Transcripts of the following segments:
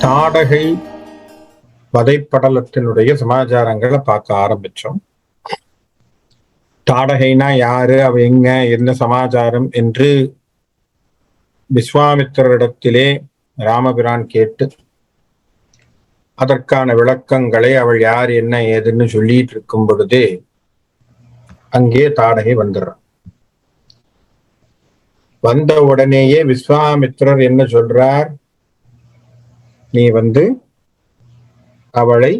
தாடகை வதைப்படலத்தினுடைய சமாச்சாரங்களை பார்க்க ஆரம்பிச்சோம். தாடகைனா யாரு, அவ எங்க, என்ன சமாச்சாரம் என்று விஸ்வாமித்திரரிடத்திலே ராமபிரான் கேட்டு அதற்கான விளக்கங்களை அவள் யார் என்ன ஏதுன்னு சொல்லிட்டு இருக்கும் பொழுதே அங்கே தாடகை வந்துடுறான். வந்த உடனேயே விஸ்வாமித்திரர் என்ன சொல்றார், நீ அவளை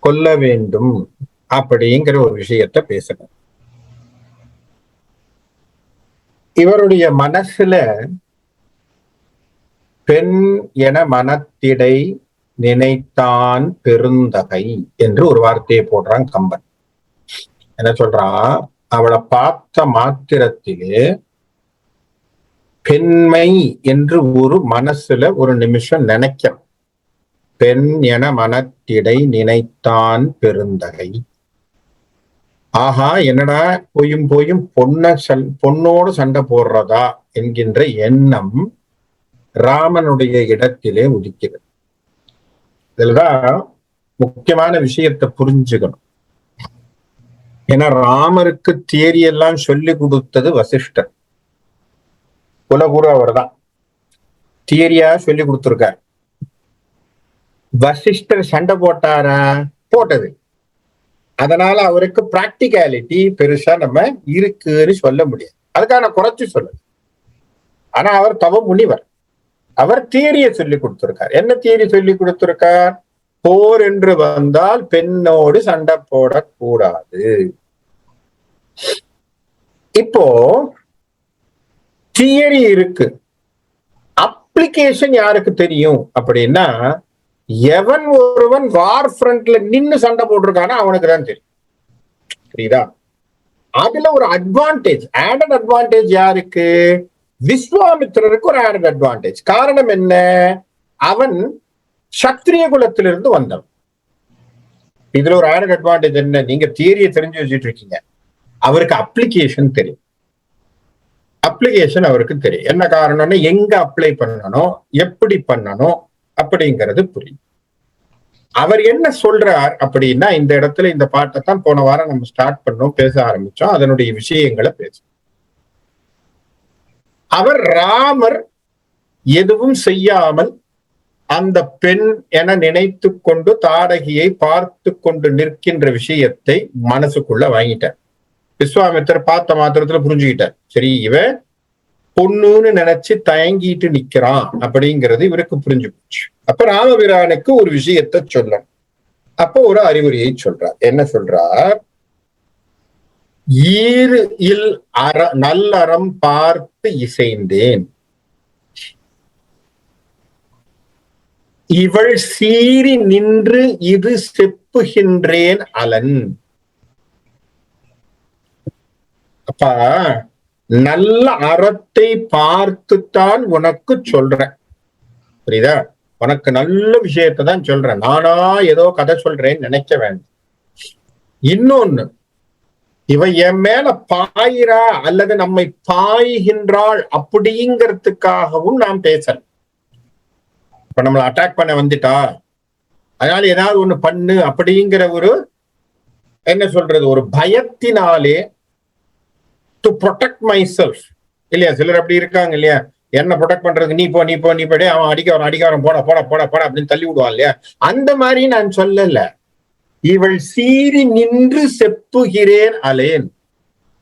கொல்ல வேண்டும் அப்படிங்கிற ஒரு விஷயத்த பேசுறார். இவருடைய மனசுல பெண் என மனத்திடை நினைத்தான் பெருந்தகை என்று ஒரு வார்த்தையை போடுறான் கம்பன். என்ன சொல்றான், அவளை பார்த்த மாத்திரத்திலே பெண்மை என்று ஒரு மனசுல ஒரு நிமிஷம் நினைக்க, பெண் என மனத்திடை நினைத்தான் பெருந்தகை. ஆஹா, என்னடா போயும் போயும் பொண்ணோடு சண்டை போடுறதா என்கின்ற எண்ணம் ராமனுடைய இடத்திலே உதிக்கிறது. இதுலதான் முக்கியமான விஷயத்தை புரிஞ்சுக்கணும். ஏன்னா ராமருக்கு தியரி எல்லாம் சொல்லி கொடுத்தது வசிஷ்டர், குலகுரு அவர் தான் தியரியா சொல்லி கொடுத்திருக்கார். வசிஷ்டர் சண்டை போட்டாரா? போட்டது. அதனால அவருக்கு பிராக்டிகாலிட்டி பெருசா நம்ம இருக்குன்னு சொல்ல முடியாது, அதுக்கான குறைச்சு சொல்லுது. ஆனா அவர் தவ முனிவர், அவர் தியரிய சொல்லி கொடுத்திருக்கார். என்ன தியரி சொல்லி கொடுத்திருக்கார்? போர் என்று வந்தால் பெண்ணோடு சண்டை போடக்கூடாது. இப்போ தியரி இருக்கு, அப்ளிகேஷன் யாருக்கு தெரியும் அப்படின்னா, எவன் ஒருவன் வார் ஃப்ரண்ட்ல நின்னு சண்டை போட்டிருக்கானா அவனுக்கு தான் தெரியும். புரியுதா? அதுல ஒரு அட்வான்டேஜ், ஆடட் அட்வான்டேஜ் யாருக்கு? விஸ்வாமித்திரருக்கு ஒரு ஆடட் அட்வான்டேஜ். காரணம் என்ன? அவன் சத்திரிய குலத்திலிருந்து வந்தவன். இதுல ஒரு ஆடட் அட்வான்டேஜ் என்ன? நீங்க தியரியை தெரிஞ்சு வச்சுட்டு இருக்கீங்க, அவருக்கு அப்ளிகேஷன் தெரியும். அப்ளிகேஷன் அவருக்கு தெரியும். என்ன காரணம்னா, எங்க அப்ளை பண்ணணும், எப்படி பண்ணணும் அப்படிங்கிறது புரியும். அவர் என்ன சொல்றார் அப்படின்னா, இந்த இடத்துல இந்த பாட்டை தான் போன வாரம் நம்ம ஸ்டார்ட் பண்ணோம், பேச ஆரம்பிச்சோம், அதனுடைய விஷயங்களை பேசும். அவர் ராமர் எதுவும் செய்யாமல் அந்த பெண் என நினைத்து கொண்டு தாடகியை பார்த்து கொண்டு நிற்கின்ற விஷயத்தை மனசுக்குள்ள வாங்கிட்டார். விஸ்வாமித்திரர் பார்த்த மாத்திரத்துல புரிஞ்சுக்கிட்டார், சரி இவன் பொண்ணுன்னு நினைச்சு தயங்கிட்டு நிக்கிறான் அப்படிங்கிறது இவருக்கு புரிஞ்சு போச்சு. அப்ப ராமபிரானுக்கு ஒரு விஷயத்த சொல்லணும். அப்போ ஒரு அறிவுரையை சொல்றார். என்ன சொல்றார்? ஈறு இல் நல்லறம் பார்த்து இசைந்தேன், இவள் சீறி நின்று இது செப்புகின்றேன் அலன். அப்பா, நல்ல அறத்தை பார்த்துத்தான் உனக்கு சொல்றேன், புரியுதா? உனக்கு நல்ல விஷயத்தை தான் சொல்றேன், நானா ஏதோ கதை சொல்றேன்னு நினைக்க வேண்டாம். இன்னொன்னு, இவ என் மேல பாயிரா அல்லது நம்மை பாய்கின்றாள் அப்படிங்கிறதுக்காகவும் நாம் பேசல. இப்ப நம்மளை அட்டாக் பண்ண வந்துட்டா, அதனால ஏதாவது ஒண்ணு பண்ணு அப்படிங்கிற ஒரு என்ன சொல்றது, ஒரு பயத்தினாலே டு ப்ரொடெக்ட் மை செல்ஃப் இல்லையா? சிலர் அப்படி இருக்காங்க இல்லையா, என்ன ப்ரொடெக்ட் பண்றதுக்கு நீ போய் அவன் அடிக்காரன் போட அப்படின்னு தள்ளி விடுவான் இல்லையா? அந்த மாதிரி நான் சொல்லல. இவள் சீறி நின்று செப்புகிறேன் அலேன்.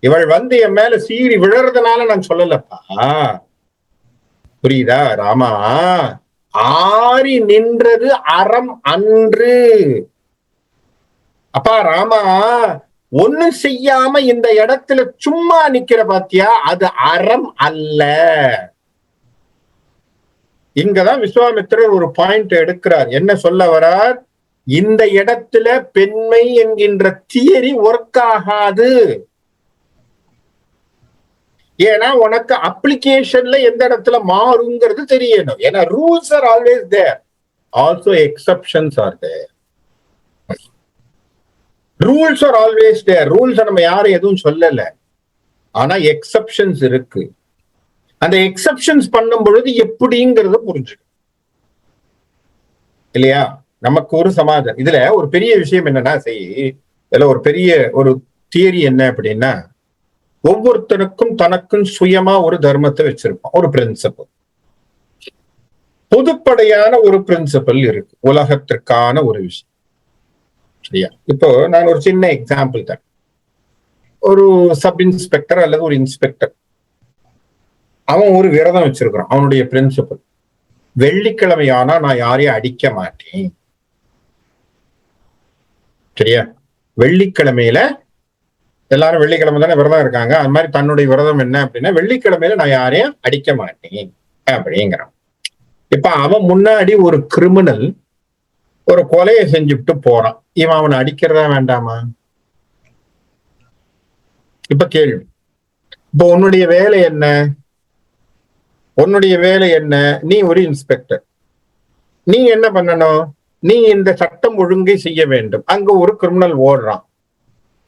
இவள் என் மேல சீறி விழறதுனால நான் சொல்லலப்பா, புரியுதா ராமா? ஆறி நின்றது அறம் அன்று. அப்பா ராமா, ஒண்ணும் செய்யாம இந்த இடத்துல சும்மா நிக்கிற பாத்தியா, அது அறம் அல்ல. இங்கதான் விஸ்வாமித்திரர் ஒரு பாயிண்ட் எடுக்கிறார். என்ன சொல்ல வரார்? இந்த இடத்துல பெண்மை என்கின்ற தியரி ஒர்க் ஆகாது. ஏன்னா உனக்கு அப்ளிகேஷன்ல எந்த இடத்துல மாறுங்கிறது தெரியணும். ஏன்னா rules are always there, also exceptions are there. Rules are always there. Rules நம்ம யாரும் எதுவும் சொல்லல, ஆனா எக்ஸெப்ஷன்ஸ் இருக்கு. அந்த எக்ஸெப்ஷன்ஸ் பண்ணும் பொழுது எப்படிங்கிறத புரிஞ்சுக்கணும். இல்லையா? நமக்கு ஒரு சமாதானம். இதுல ஒரு பெரிய விஷயம் என்னன்னா, இதுல ஒரு பெரிய ஒரு தியரி என்ன அப்படின்னா, ஒவ்வொருத்தனுக்கும் தனக்கும் சுயமா ஒரு தர்மத்தை வச்சிருப்பான், ஒரு பிரின்சிபல். பொதுப்படையான ஒரு பிரின்சிபல் இருக்கு, உலகத்திற்கான ஒரு விஷயம். சரியா? இப்போ நான் ஒரு சின்ன எக்ஸாம்பிள் தரேன். ஒரு சப் இன்ஸ்பெக்டர் அல்லது ஒரு இன்ஸ்பெக்டர், அவன் ஒரு விரதம் வச்சிருக்கிறான். அவனுடைய பிரின்சிபல், வெள்ளிக்கிழமை ஆனா நான் யாரையும் அடிக்க மாட்டேன். சரியா? வெள்ளிக்கிழமையில எல்லாரும் வெள்ளிக்கிழமை தானே விரதம் இருக்காங்க. அது மாதிரி தன்னுடைய விரதம் என்ன அப்படின்னா, வெள்ளிக்கிழமையில நான் யாரையும் அடிக்க மாட்டேன் அப்படிங்கிறான். இப்ப அவன் முன்னாடி ஒரு கிரிமினல் ஒரு கொலையை செஞ்சுட்டு போறான். இவன் அவனை அடிக்கிறதா வேண்டாமா? இப்ப கேள்வி, இப்ப உன்னுடைய வேலை என்ன? உன்னுடைய வேலை என்ன? நீ ஒரு இன்ஸ்பெக்டர். நீ என்ன பண்ணணும்? நீ இந்த சட்டம் ஒழுங்கை செய்ய வேண்டும். அங்க ஒரு கிரிமினல் ஓடுறான்,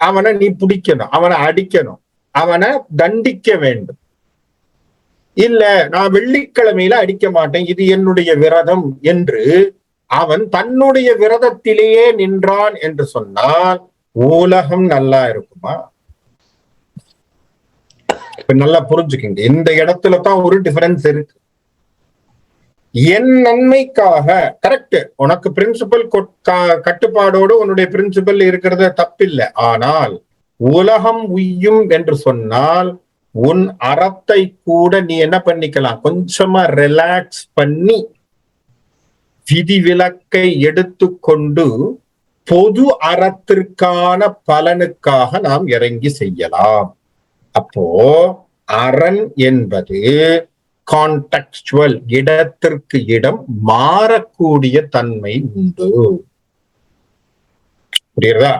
அவனை நீ பிடிக்கணும், அவனை அடிக்கணும், அவனை தண்டிக்க வேண்டும். இல்ல, நான் வெள்ளிக்கிழமையில அடிக்க மாட்டேன், இது என்னுடைய விரதம் என்று அவன் தன்னுடைய விரதத்திலேயே நின்றான் என்று சொன்னால் உலகம் நல்லா இருக்குமா? இப்ப நல்லா புரிஞ்சுக்கிங்க, இந்த இடத்துல தான் ஒரு டிஃபரன்ஸ் இருக்கு. என் நன்மைக்காக, கரெக்ட், உனக்கு பிரின்சிபல் கட்டுப்பாடோடு உன்னுடைய பிரின்சிபல் இருக்கிறது தப்பில்லை. ஆனால் உலகம் உய்யும் என்று சொன்னால் உன் அறத்தை கூட நீ என்ன பண்ணிக்கலாம், கொஞ்சமா ரிலாக்ஸ் பண்ணி விதிவிலக்கை எடுத்துக்கொண்டு பொது அறத்திற்கான பலனுக்காக நாம் இறங்கி செய்யலாம். அப்போ அரண் என்பது கான்டெக்ஸ்டுவல், இடத்திற்கு இடம் மாறக்கூடிய தன்மை உண்டு. புரியுறதா?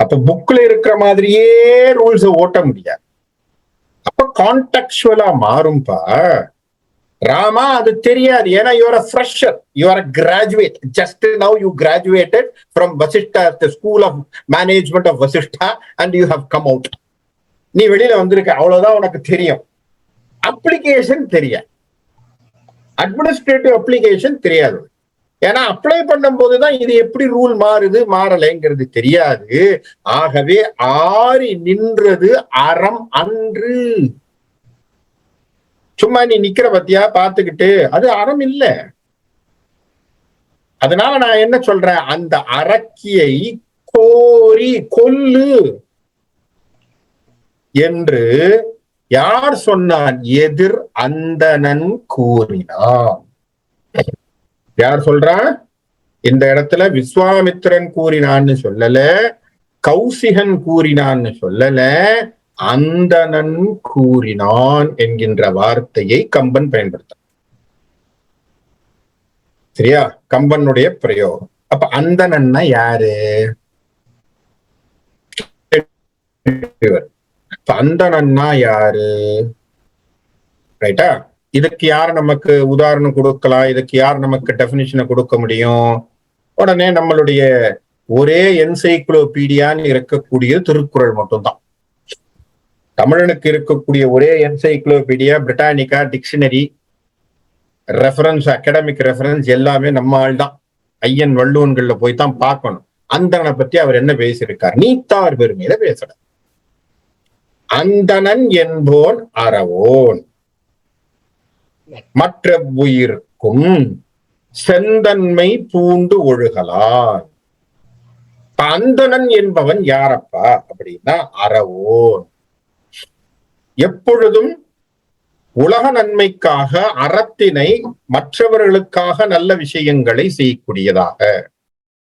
அப்ப புக்ல இருக்கிற மாதிரியே ரூல்ஸ் ஓட்ட முடியாது. அப்ப கான்டெக்ஸ்டுவலா மாறும்பா. ராமா அது தெரியாது, ஏன்னா you are a fresher, you are a graduate, just now you graduated from Vasishta, the school of management of Vasishta, and you have come out. நீ வெளியில வந்திருக்க, அவ்வளவுதான் உனக்கு தெரியும். அப்ளிகேஷன் தெரியாது, அட்மினிஸ்ட்ரேட்டிவ் அப்ளிகேஷன் தெரியாது. ஏன்னா அப்ளை பண்ணும் போதுதான் இது எப்படி ரூல் மாறுது மாறலைங்கிறது தெரியாது. ஆகவே ஆறி நின்றது அறம் அன்று. சும்மா நீ நிக்கிற பத்தியா பாத்துக்கிட்டு, அது அறம் இல்ல. அதனால நான் என்ன சொல்றேன், அந்த அரக்கியை கோரி கொல்லு என்று யார் சொன்னான்? எதிர் அந்தணன் கூறினான். யார் சொல்றான்? இந்த இடத்துல விஸ்வாமித்திரன் கூறினான்னு சொல்லல, கௌசிகன் கூறினான்னு சொல்லல, அந்தணன் கூறினான் என்கின்ற வார்த்தையை கம்பன் பயன்படுத்த. சரியா? கம்பனுடைய பிரயோகம். அப்ப அந்தணன்னா யாரு? அந்தணன்னா யாரு? ரைட்டா? இதுக்கு யார் நமக்கு உதாரணம் கொடுக்கலாம்? இதுக்கு யார் நமக்கு டெபினிஷனை கொடுக்க முடியும்? உடனே நம்மளுடைய ஒரே என்சைக்ளோபீடியான்னு இருக்கக்கூடிய திருக்குறள் மட்டும்தான். தமிழனுக்கு இருக்கக்கூடிய ஒரே encyclopedia, Britannica, dictionary, reference, academic reference எல்லாமே நம்ம ஆள் தான். ஐயன் வள்ளுவன்கள்ல போய் தான் பார்க்கணும் அந்தணனை பத்தி அவர் என்ன பேசியிருக்கார். நீத்தார் பெருமையில பேசல. அந்தணன் என்போன் அறவோன் மற்ற உயிர்க்கும் செந்தன்மை பூண்டு ஒழுகலான். அந்தணன் என்பவன் யாரப்பா அப்படின்னா அறவோன். எப்பொழுதும் உலக நன்மைக்காக அறத்தினை, மற்றவர்களுக்காக நல்ல விஷயங்களை செய்யக்கூடியதாக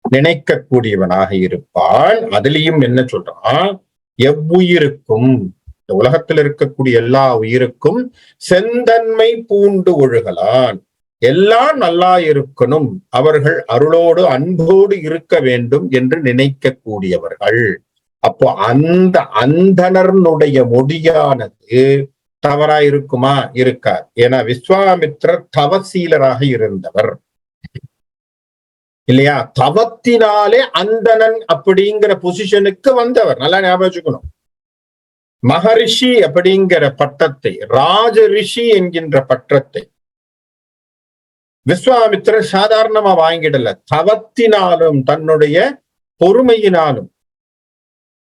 நினைக்கக்கூடியவனாக இருப்பான். அதுலயும் என்ன சொல்றான்? எவ்வுயிருக்கும், இந்த உலகத்தில் இருக்கக்கூடிய எல்லா உயிருக்கும் செந்தன்மை பூண்டு ஒழுகலான். எல்லாம் நல்லா இருக்கணும், அவர்கள் அருளோடு அன்போடு இருக்க வேண்டும் என்று நினைக்கக்கூடியவர்கள். அப்போ அந்த அந்தணனுடைய மொழியானது தவறா இருக்குமா? இருக்கார். ஏன்னா விஸ்வாமித்திரர் தவசீலராக இருந்தவர் இல்லையா? தவத்தினாலே அந்தணன் அப்படிங்கிற பொசிஷனுக்கு வந்தவர். நல்லா ஞாபகம் வச்சுக்கணும். மகரிஷி அப்படிங்கிற பட்டத்தை, ராஜ ரிஷி என்கின்ற பட்டத்தை விஸ்வாமித்திரர் சாதாரணமா வாங்கிடல, தவத்தினாலும் தன்னுடைய பொறுமையினாலும்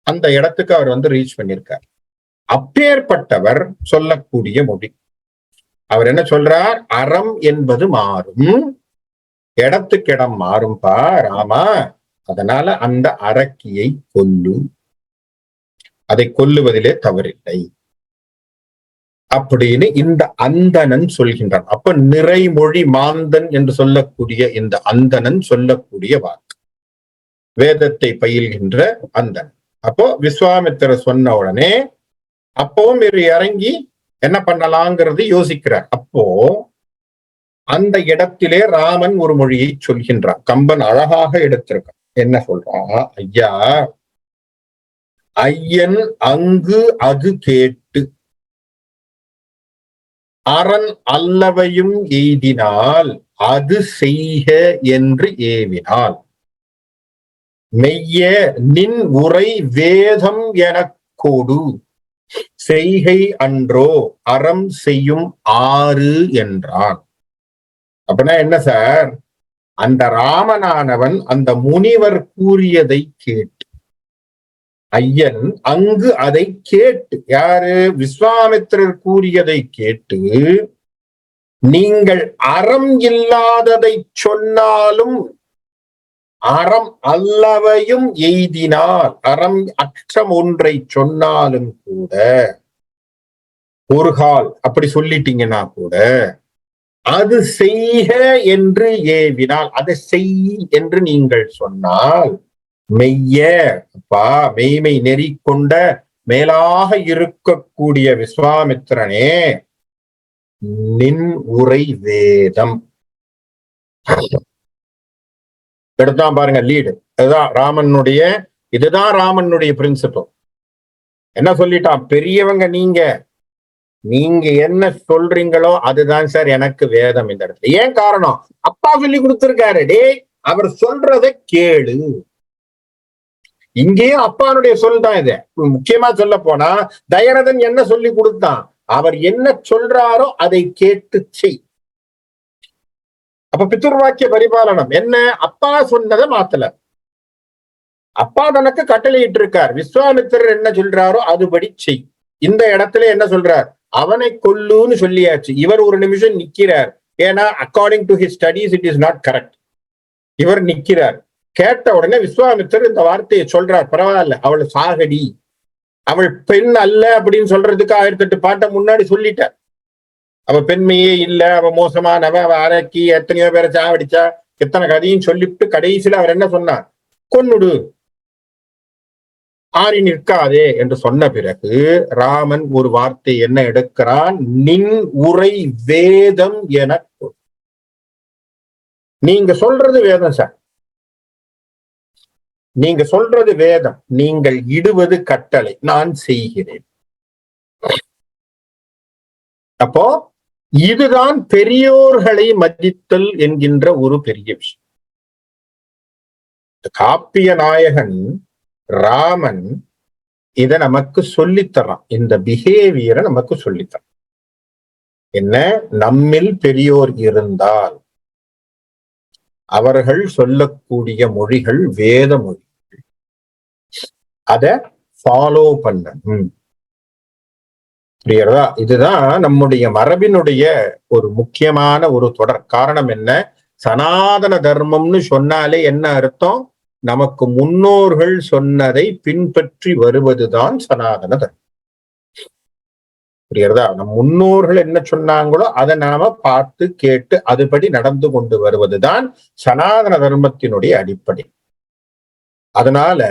அந்த இடத்துக்கு அவர் ரீச் பண்ணியிருக்கார். அப்பேற்பட்டவர் சொல்லக்கூடிய மொழி. அவர் என்ன சொல்றார்? அறம் என்பது மாறும், இடத்துக்கு இடம் மாறும்பா ராமா, அதனால அந்த அரக்கியை கொல்லு, அதை கொல்லுவதிலே தவறில்லை அப்படின்னு இந்த அந்தணன் சொல்கின்றான். அப்ப நிறைமொழி மாந்தன் என்று சொல்லக்கூடிய இந்த அந்தணன் சொல்லக்கூடிய வாக்கு, வேதத்தை பயில்கின்ற அந்தணன். அப்போ விஸ்வாமித்திரர் சொன்ன உடனே அப்பவும் இவர் இறங்கி என்ன பண்ணலாங்கிறது யோசிக்கிறார். அப்போ அந்த இடத்திலே ராமன் ஒரு மொழியை சொல்கின்றான். கம்பன் அழகாக எடுத்திருக்கான். என்ன சொல்றான்? ஐயா, ஐயன் அங்கு அது கேட்டு அரண் அல்லவையும் எய்தினால் அது செய்க என்று ஏவினால் மெய்ய நின் உரை வேதம் எனக் கோடு செய்கை அன்றோ அறம் செய்யும் ஆறு என்றான். அப்படின்னா என்ன சார்? அந்த ராமனானவன் அந்த முனிவர் கூறியதை கேட்டு, ஐயன் அங்கு அதை கேட்டு, யாரு? விஸ்வாமித்திரர் கூறியதை கேட்டு, நீங்கள் அறம் இல்லாததை சொன்னாலும் அறம் அல்லவையும் எய்தினால், அறம் அற்றம் ஒன்றை சொன்னாலும் கூட, ஒரு கால் அப்படி சொல்லிட்டீங்கன்னா கூட, அது செய்க என்று ஏவினால், அதை செய் என்று நீங்கள் சொன்னால், மெய்ய அப்பா மெய்மை நெறி கொண்ட மேலாக இருக்கக்கூடிய விஸ்வாமித்திரனே, நின் உரை வேதம். எடுத்தான் பாருங்க லீடு. இதுதான் ராமனுடைய பிரின்சிபல். என்ன சொல்லிட்டான்? பெரியவங்க நீங்க என்ன சொல்றீங்களோ அதுதான் சார் எனக்கு வேதம் இந்த இடத்துல. ஏன் காரணம்? அப்பா சொல்லி கொடுத்திருக்காரு. டே, அவர் சொல்றதை கேளு. இங்கேயும் அப்பானுடைய சொல் தான் இது. முக்கியமா சொல்ல போனா தயரதன் என்ன சொல்லி கொடுத்தான்? அவர் என்ன சொல்றாரோ அதை கேட்டு செய். அப்ப பித்ருவாக்கிய பரிபாலனம் என்ன? அப்பா சொன்னதை மாத்தல, அப்பா தனக்கு கட்டளையிட்டு இருக்கார். விஸ்வாமித்திரர் என்ன சொல்றாரோ அதுபடி செய். இந்த இடத்துல என்ன சொல்றார்? அவனை கொல்லுன்னு சொல்லியாச்சு. இவர் ஒரு நிமிஷம் நிக்கிறார். ஏன்னா according to his studies it is not correct. இவர் நிக்கிறார். கேட்ட உடனே விஸ்வாமித்திரர் இந்த வார்த்தையை சொல்றார். பரவாயில்ல, அவள் சாகடி, அவள் பெண் அல்ல அப்படின்னு சொல்றதுக்கு 1008 பாட்டை முன்னாடி சொல்லிட்டார். அவ பெண்மையே இல்ல, அவ மோசமானவ, அவ அரக்கி, எத்தனையோ பேரை சாவடிச்சா, எத்தனை கதையும் சொல்லிவிட்டு கடைசியில அவர் என்ன சொன்னார்? கொன்னுடு, ஆறி நிற்காதே என்று சொன்ன பிறகு ராமன் ஒரு வார்த்தை என்ன எடுக்கிறான்? நின் உரை வேதம் என. நீங்க சொல்றது வேதம் சார், நீங்க சொல்றது வேதம், நீங்கள் இடுவது கட்டளை, நான் செய்கிறேன். அப்போ இதுதான் பெரியோர்களை மதித்தல் என்கின்ற ஒரு பெரிய விஷயம். காப்பிய நாயகன் ராமன் இத நமக்கு சொல்லித்தரான். இந்த பிஹேவியரை நமக்கு சொல்லித்தரான். என்ன? நம்மில் பெரியோர் இருந்தால் அவர்கள் சொல்லக்கூடிய மொழிகள் வேத மொழிகள், அத ஃபாலோ பண்ணணும். புரியுறதா? இதுதான் நம்முடைய மரபினுடைய ஒரு முக்கியமான ஒரு தொடர். காரணம் என்ன? சனாதன தர்மம்னு சொன்னாலே என்ன அர்த்தம்? நமக்கு முன்னோர்கள் சொன்னதை பின்பற்றி வருவதுதான் சனாதன தர்மம். புரியுறதா? நம் முன்னோர்கள் என்ன சொன்னாங்களோ அதை நாம பார்த்து கேட்டு அதுபடி நடந்து கொண்டு வருவதுதான் சனாதன தர்மத்தினுடைய அடிப்படை. அதனால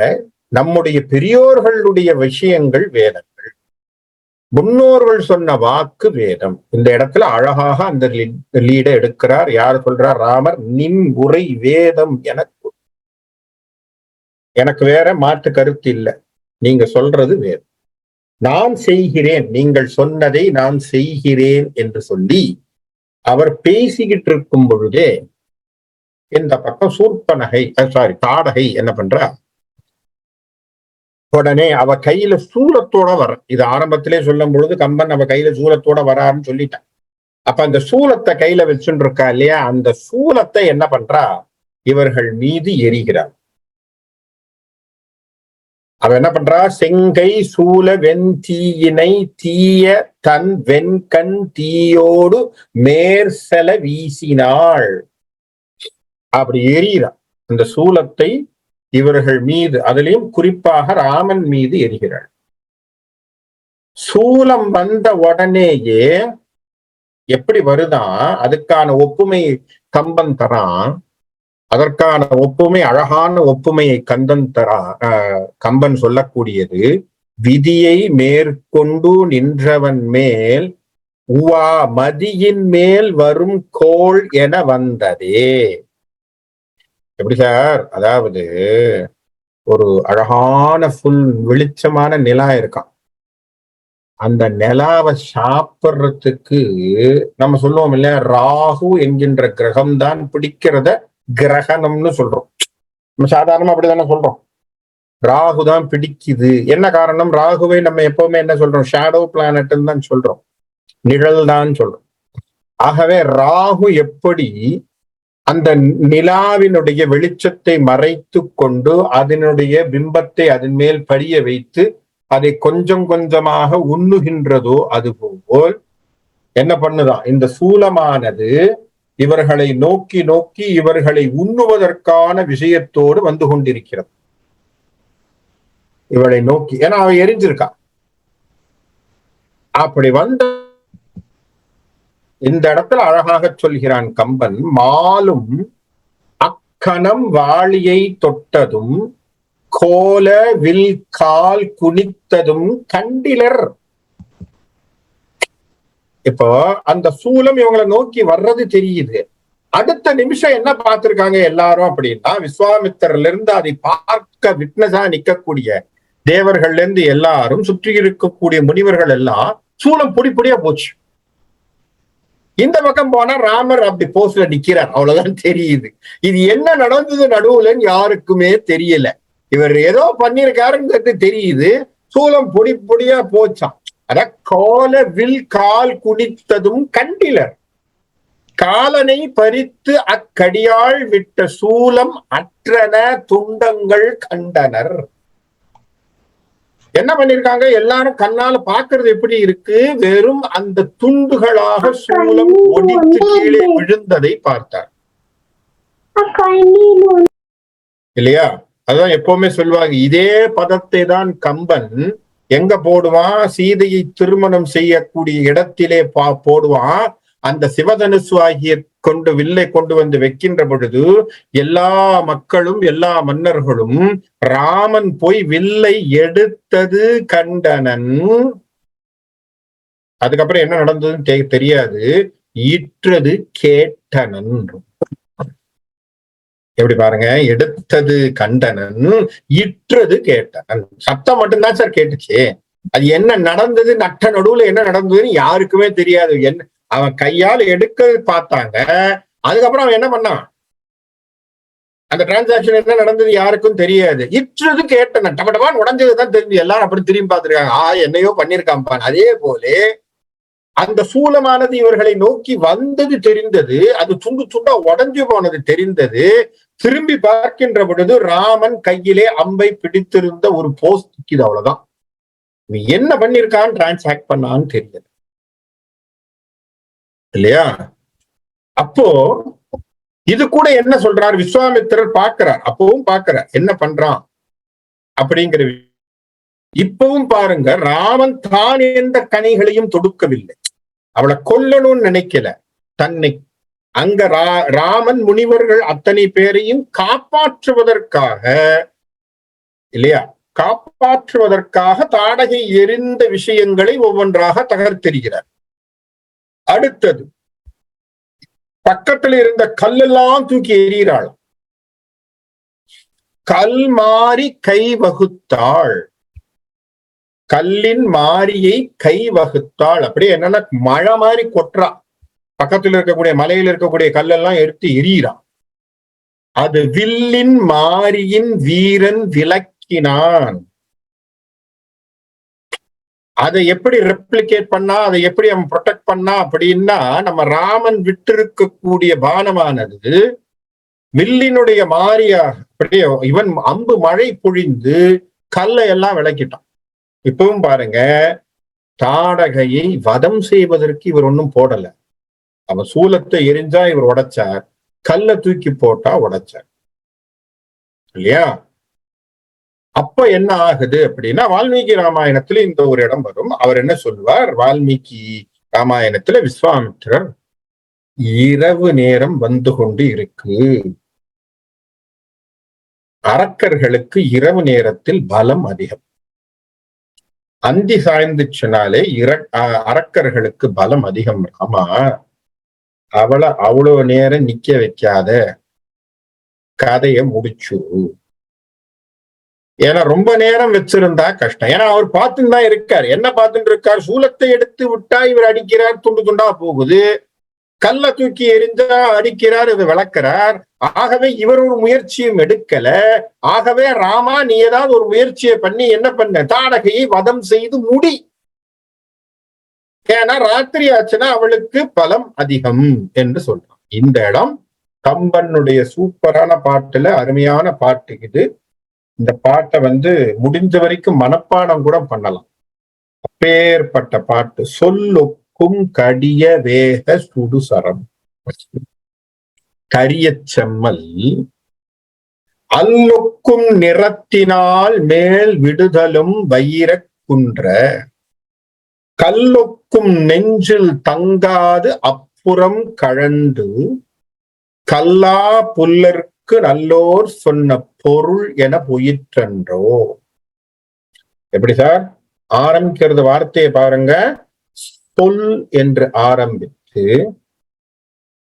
நம்முடைய பெரியோர்களுடைய விஷயங்கள் வேதங்கள், முன்னோர்கள் சொன்ன வாக்கு வேதம். இந்த இடத்துல அழகாக அந்த லீடை எடுக்கிறார். யார் சொல்றார்? ராமர். நின் உரை வேதம் எனக்கு வேற மாற்று கருத்து இல்லை, நீங்க சொல்றது வேதம், நான் செய்கிறேன், நீங்கள் சொன்னதை நான் செய்கிறேன் என்று சொல்லி அவர் பேசிக்கிட்டு இருக்கும் பொழுதே இந்த பக்கம் சூர்பனகை தாடகை என்ன பண்றா? உடனே அவ கையில சூலத்தோட வர. இது ஆரம்பத்திலே சொல்லும் பொழுது கம்பன் அவ கையில சூலத்தோட வரான்னு சொல்லிட்டான். அப்ப அந்த சூலத்தை கையில வச்சுட்டு இருக்கா இல்லையா, அந்த சூலத்தை என்ன பண்றா, இவர்கள் மீது எரிகிறார். அவ என்ன பண்றா, செங்கை சூல வெண்தீயினை தீய தன் வெண்கண் தீயோடு மேற்செல வீசினாள். அப்படி எரிகிறா அந்த சூலத்தை இவர்கள் மீது, அதிலையும் குறிப்பாக ராமன் மீது எரிகிறாள். சூலம் வந்த உடனேயே எப்படி வருதான், அதுக்கான ஒப்புமை கம்பன் தரான். அதற்கான ஒப்புமை, அழகான ஒப்புமையை கம்பன் சொல்லக்கூடியது, விதியை மேற்கொண்டு நின்றவன் மேல் உவா மதியின் மேல் வரும் கோள் என வந்ததே. எப்படி சார், அதாவது ஒரு அழகான ஃபுல் வெளிச்சமான நிலா இருக்கான். அந்த நிலாவை சாப்பிட்றதுக்கு நம்ம சொல்லுவோம் இல்லையா, ராகு என்கின்ற கிரகம் தான் பிடிக்கிறத கிரகணம்னு சொல்றோம். நம்ம சாதாரணமா அப்படிதானே சொல்றோம், ராகு தான் பிடிக்குது. என்ன காரணம், ராகுவை நம்ம எப்பவுமே என்ன சொல்றோம், ஷேடோ பிளானட்னு தான் சொல்றோம், நிழல் தான் சொல்றோம். ஆகவே ராகு எப்படி அந்த நிலாவினுடைய வெளிச்சத்தை மறைத்து கொண்டு அதனுடைய பிம்பத்தை அதன் மேல் படிய வைத்து அதை கொஞ்சம் கொஞ்சமாக உண்ணுகின்றதோ, அதுபோல் என்ன பண்ணுதான், இந்த சூலமானது இவர்களை நோக்கி நோக்கி இவர்களை உண்ணுவதற்கான விஷயத்தோடு வந்து கொண்டிருக்கிறது. இவளை நோக்கி, ஏன்னா அவ எரிஞ்சிருக்கா. அப்படி வந்த இந்த இடத்துல அழகாக சொல்கிறான் கம்பன், மாலும் அக்கணம் வாளியை தொட்டதும் கோல வில் கால் குனித்ததும் கண்டிலர். இப்போ அந்த சூலம் இவங்களை நோக்கி வர்றது தெரியுது. அடுத்த நிமிஷம் என்ன பார்த்திருக்காங்க எல்லாரும் அப்படின்னா, விஸ்வாமித்திரர்ல இருந்து அதை பார்க்க விட்னஸா நிக்கக்கூடிய தேவர்கள்ல இருந்து எல்லாரும், சுற்றி இருக்கக்கூடிய முனிவர்கள் எல்லாம் சூலம் பொடி பொடியா போச்சு. இந்த பக்கம் போனா ராமர் அப்படி போஸ்ட்ல நிக்கிறார், அவ்வளவுதான் தெரியுது. இது என்ன நடந்தது நடுவுலன்னு யாருக்குமே தெரியல. இவர் ஏதோ பண்ணிருக்காருங்கிறது தெரியுது, சூலம் பொடி பொடியா போச்சான். அத கோல வில் கால் குனித்ததும் கண்டிலர், காலனை பறித்து அக்கடியாள் விட்ட சூலம் அற்றன துண்டங்கள் கண்டனர். என்ன பண்ணிருக்காங்க, எல்லாரும் கண்ணால பாக்குறது எப்படி இருக்கு, வெறும் அந்த துண்டுகளாக சூலம் ஒடித்து கீழே விழுந்ததை பார்த்தார் இல்லையா. அதான் எப்பவுமே சொல்லுவாங்க, இதே பதத்தை தான் கம்பன் எங்க போடுவான், சீதையை திருமணம் செய்யக்கூடிய இடத்திலே போடுவான். அந்த சிவதனுசு ஆகிய கொண்டு வில்லை கொண்டு வந்து வைக்கின்ற பொழுது எல்லா மக்களும் எல்லா மன்னர்களும் ராமன் போய் வில்லை எடுத்தது கண்டனன். அதுக்கப்புறம் என்ன நடந்ததுன்னு தெரியாது, ஈற்றது கேட்டனன். எப்படி பாருங்க, எடுத்தது கண்டனன், ஈற்றது கேட்டனன். சத்தம் மட்டும்தான் சார் கேட்டுச்சு, அது என்ன நடந்தது நட்ட நடுவுல என்ன நடந்ததுன்னு யாருக்குமே தெரியாது. என்ன அவன் கையால் எடுக்க பார்த்தாங்க, அதுக்கப்புறம் அவன் என்ன பண்ணான், அந்த டிரான்சாக்சன் என்ன நடந்தது யாருக்கும் தெரியாது. இற்றது கேட்டன, டபடபான் உடஞ்சதுதான் தெரிஞ்சு எல்லாரும் அப்படி திரும்பி பார்த்திருக்காங்க, என்னையோ பண்ணிருக்காம்பான். அதே போல அந்த சூலமானது இவர்களை நோக்கி வந்தது தெரிந்தது, அது துண்டு துண்டா உடஞ்சு போனது தெரிந்தது. திரும்பி பார்க்கின்ற பொழுது ராமன் கையிலே அம்பை பிடித்திருந்த ஒரு போஸ்ட் நிக்குது, அவ்வளவுதான். நீ என்ன பண்ணிருக்கான், டிரான்சாக்ட் பண்ணான்னு தெரியல இல்லையா. அப்போ இது கூட என்ன சொல்றார், விஸ்வாமித்திரர் பார்க்கிறார், அப்பவும் பார்க்கிறார் என்ன பண்றான் அப்படிங்கிற. இப்பவும் பாருங்க, ராமன் தான் எந்த கனிகளையும் தொடுக்கவில்லை, அவளை கொல்லணும்னு நினைக்கல. தன்னை அங்க ராமன் முனிவர்கள் அத்தனை பேரையும் காப்பாற்றுவதற்காக இல்லையா, காப்பாற்றுவதற்காக தாடகை எரிந்த விஷயங்களை ஒவ்வொன்றாக தகர்த்தெறிகிறார். அடுத்தது பக்கத்தில் இருந்த கல்லெல்லாம் தூக்கி எறிகிறாள். கல் மாறி கை வகுத்தாள், கல்லின் மாரியை கை வகுத்தாள். அப்படியே என்னன்னா மழை மாதிரி கொட்டுறா, பக்கத்தில் இருக்கக்கூடிய மலையில் இருக்கக்கூடிய கல்லெல்லாம் எடுத்து எறிகிறான். அது வில்லின் மாரியின் வீரன் விளக்கினான். அதை எப்படி ரெப்ளிகேட் பண்ணா, அதை எப்படி அவன் ப்ரொடெக்ட் பண்ணா அப்படின்னா, நம்ம ராமன் விட்டிருக்கக்கூடிய பானமானது வில்லினுடைய மாறியா அப்படியே இவன் அம்பு மழை பொழிந்து கல்லை எல்லாம் விளக்கிட்டான். இப்பவும் பாருங்க, தாடகையை வதம் செய்வதற்கு இவர் ஒன்னும் போடல. அவன் சூலத்தை எரிஞ்சா இவர் உடைச்சார், கல்லை தூக்கி போட்டா உடைச்சார் இல்லையா? அப்ப என்ன ஆகுது அப்படின்னா, வால்மீகி ராமாயணத்துல இந்த ஒரு இடம் வரும். அவர் என்ன சொல்லுவார், வால்மீகி ராமாயணத்துல விஸ்வாமித்திரர் இரவு நேரம் வந்து கொண்டு இருக்கு, அரக்கர்களுக்கு இரவு நேரத்தில் பலம் அதிகம், அந்தி சாய்ந்துச்சுனாலே அரக்கர்களுக்கு பலம் அதிகம், ராமா அவளை அவ்வளவு நேரம் நிக்க வைக்காத, கதையை முடிச்சு. ஏன்னா ரொம்ப நேரம் வச்சிருந்தா கஷ்டம். ஏன்னா அவர் பார்த்துன்னு தான் இருக்கார். என்ன பார்த்துட்டு இருக்கார், சூலத்தை எடுத்து விட்டா இவர் அடிக்கிறார், துண்டு துண்டா போகுது, கல்லை தூக்கி எரிஞ்சா அடிக்கிறார், இது விளக்குறார். ஆகவே இவர் ஒரு முயற்சியும் எடுக்கல. ஆகவே ராமா நீ ஏதாவது ஒரு முயற்சியை பண்ணி என்ன பண்ண, தாடகையை வதம் செய்து முடி. ஏன்னா ராத்திரி ஆச்சுன்னா அவளுக்கு பலம் அதிகம் என்று சொல்றான். இந்த இடம் கம்பனுடைய சூப்பரான பாட்டுல அருமையான பாட்டு இது. இந்த பாட்டை முடிஞ்ச வரைக்கும் மனப்பாடம் கூட பண்ணலாம். அப்பேற்பட்ட பாட்டு. சொல்லுக்கும் கடிய வேக சுடுசரம் கரிய செம்மல் அல்லொக்கும் நிறத்தினால் மேல் விடுதலும் வைர குன்ற கல்லொக்கும் நெஞ்சில் தங்காது அப்புறம் கழண்டு கல்லா புல்லற்கு நல்லோர் சொன்ன பொருள் என பொயிற்றன்றோ. எப்படி சார் ஆரம்பிக்கிறது, வார்த்தையை பாருங்க. சொல் என்று ஆரம்பித்து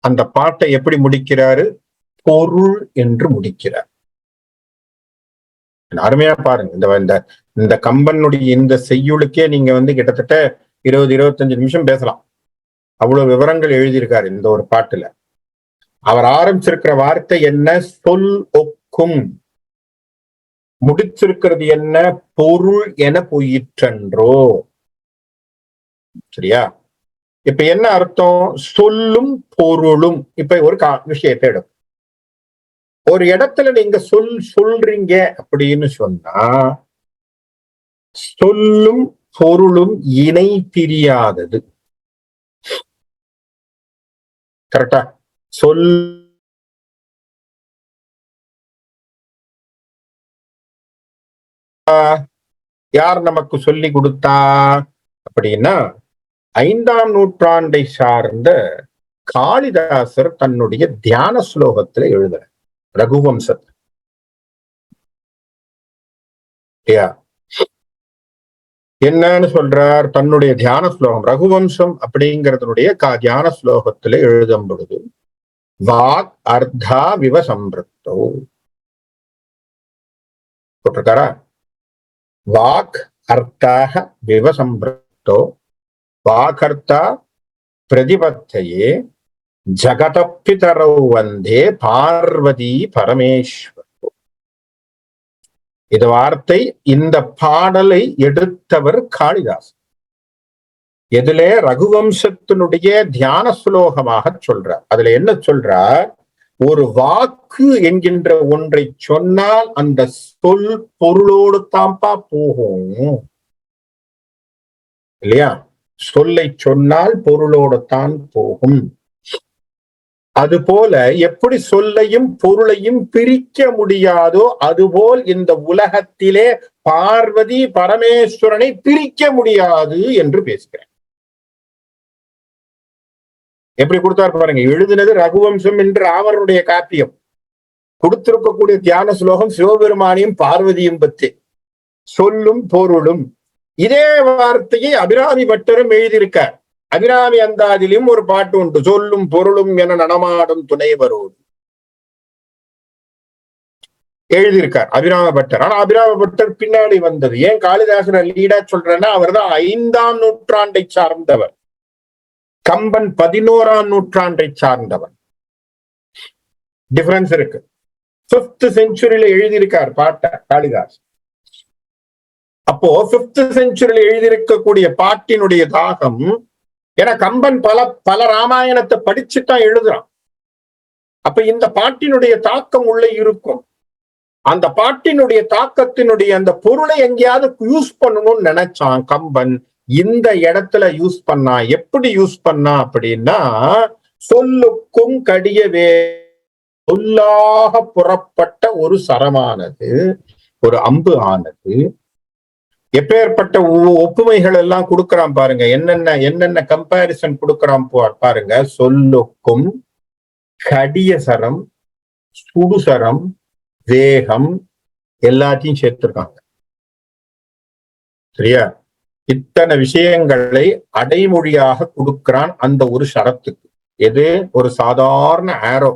அந்த பாட்டை எப்படி முடிக்கிறாரு, பொருள் என்று முடிக்கிறார். அருமையா பாருங்க. இந்த கம்பனுடைய இந்த செய்யுளுக்கே நீங்க கிட்டத்தட்ட 20-25 நிமிஷம் பேசலாம். அவ்வளவு விவரங்கள் எழுதியிருக்காரு இந்த ஒரு பாட்டுல. அவர் ஆரம்பிச்சிருக்கிற வார்த்தை என்ன, சொல் ஒக்கும். முடிச்சிருக்கிறது என்ன, பொருள் என பொயிற்றன்றோ. சரியா? இப்ப என்ன அர்த்தம், சொல்லும் பொருளும். இப்ப ஒரு விஷயத்தை எடுக்கும், ஒரு இடத்துல நீங்க சொல்றீங்க அப்படின்னு சொன்னா, சொல்லும் பொருளும் இணை பிரியாதது. கரெக்டா? சொல் யார் நமக்கு சொல்லி கொடுத்தா அப்படின்னா, 5ஆம் நூற்றாண்டை சார்ந்த காளிதாசர் தன்னுடைய தியான ஸ்லோகத்துல எழுதுற ரகுவம்சத்தை. என்னன்னு சொல்றார், தன்னுடைய தியான ஸ்லோகம் ரகுவம்சம் அப்படிங்கிறதுடைய தியான ஸ்லோகத்துல எழுதும் பொழுது, வாக் அர்த்தா விவ சம்பிருத்தோ போட்டிருக்காரா? வாக் அர்த்தாக விவ சம்பிருத்தோ வாகர்த்தா பிரதிபத்தையே ஜகதப்பிதரௌ வந்தே பார்வதி பரமேஸ்வரோ. இது வார்த்தை. இந்த பாடலை எடுத்தவர் காளிதாஸ். எதிலே ரகுவம்சத்தினுடைய தியான சுலோகமாக சொல்றார். அதுல என்ன சொல்றார், ஒரு வாக்கு என்கின்ற ஒன்றை சொன்னால் அந்த சொல் பொருளோடு தான்ப்பா போகும் இல்லையா? சொல்லை சொன்னால் பொருளோடு தான் போகும். அதுபோல எப்படி சொல்லையும் பொருளையும் பிரிக்க முடியாதோ அதுபோல் இந்த உலகத்திலே பார்வதி பரமேஸ்வரனை பிரிக்க முடியாது என்று பேசுகிறேன். எப்படி கொடுத்தார் பாருங்க. எழுதினது ரகுவம்சம் என்று அவருடைய காப்பியம். கொடுத்திருக்கக்கூடிய தியான ஸ்லோகம் சிவபெருமானியும் பார்வதியும் பற்றி, சொல்லும் பொருளும். இதே வார்த்தையை அபிராமி பட்டரும் எழுதியிருக்கார். அபிராமி அந்தாதிலும் ஒரு பாட்டு உண்டு, சொல்லும் பொருளும் என நடமாடும் துணைவரோடு எழுதியிருக்கார் அபிராம பட்டர். ஆனா அபிராம பட்டர் பின்னாடி வந்தது. ஏன் காளிதாசனை லீடா சொல்றேன்னா, அவர் தான் 5ஆம் நூற்றாண்டை சார்ந்தவர். கம்பன் 11ஆம் நூற்றாண்டை சார்ந்தவர். டிஃபரன்ஸ் இருக்கு. 5th செஞ்சுரியில எழுதியிருக்கார் பாட்ட காளிதாஸ். அப்போ 5th செஞ்சுரியில் எழுதியிருக்கக்கூடிய பாட்டினுடைய தாகம், ஏன்னா கம்பன் பல ராமாயணத்தை படிச்சுதான் எழுதுறான். அப்ப இந்த பாட்டினுடைய தாக்கம் உள்ள இருக்கும். அந்த பாட்டினுடைய தாக்கத்தினுடைய அந்த பொருளை எங்கேயாவது யூஸ் பண்ணணும்னு நினைச்சான் கம்பன். இந்த இடத்துல யூஸ் பண்ணா. எப்படி யூஸ் பண்ணா அப்படின்னா, சொல்லுக்கும் கடியவே சொல்லாக புறப்பட்ட ஒரு சரமானது, ஒரு அம்பு ஆனது, எப்பேற்பட்ட ஒப்புமைகள் எல்லாம் கொடுக்கறான் பாருங்க. என்னென்ன கம்பாரிசன் கொடுக்கறான் பாருங்க. சொல்லுக்கும் கடிய சரம், சுடுசரம், வேகம் எல்லாத்தையும் சேர்த்திருக்காங்க. சரியா? இத்தனை விஷயங்களை அடைமொழியாக கொடுக்கிறான் அந்த ஒரு சரத்துக்கு. எது? ஒரு சாதாரண ஆரோ.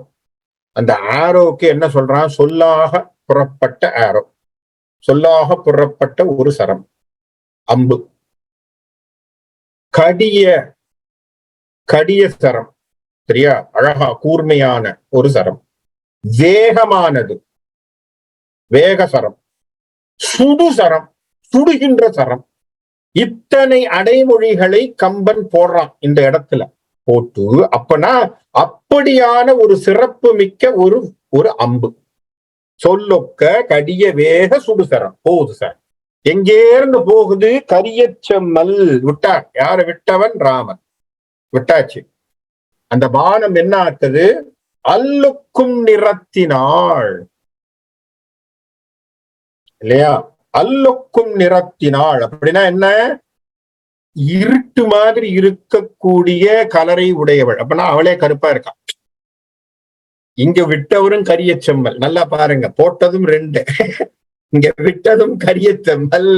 அந்த ஆரோவுக்கு என்ன சொல்றான்? சொல்லாக புறப்பட்ட ஆரோ, சொல்லாக புறப்பட்ட ஒரு சரம், அம்பு. கடிய சரம், சரியா? அழகா கூர்மையான ஒரு சரம். வேகமானது, வேகசரம். சுடுசரம், சுடுகின்ற சரம். இத்தனை அடைமொழிகளை கம்பன் போடுறான் இந்த இடத்துல. போட்டு அப்பனா அப்படியான ஒரு சிறப்பு மிக்க ஒரு அம்பு. சொல்லொக்க கடிய வேக சுடுசரம் போகுது சார். எங்கேருந்து போகுது? கரியச்செம்மல். விட்டார். யாரு விட்டவன்? ராமன். விட்டாச்சு. அந்த பானம் என்ன ஆக்குது? அல்லுக்கும் நிறத்தினாள், இல்லையா? அல்லுக்கும் நிறத்தினாள் அப்படின்னா என்ன? இருட்டு மாதிரி இருக்கக்கூடிய கலரை உடையவள். அப்படின்னா அவளே கருப்பா இருக்கா. இங்க விட்டவரும் கரிய செம்மல். நல்லா பாருங்க, போட்டதும் 2. இங்க விட்டதும் கரிய செம்மல்,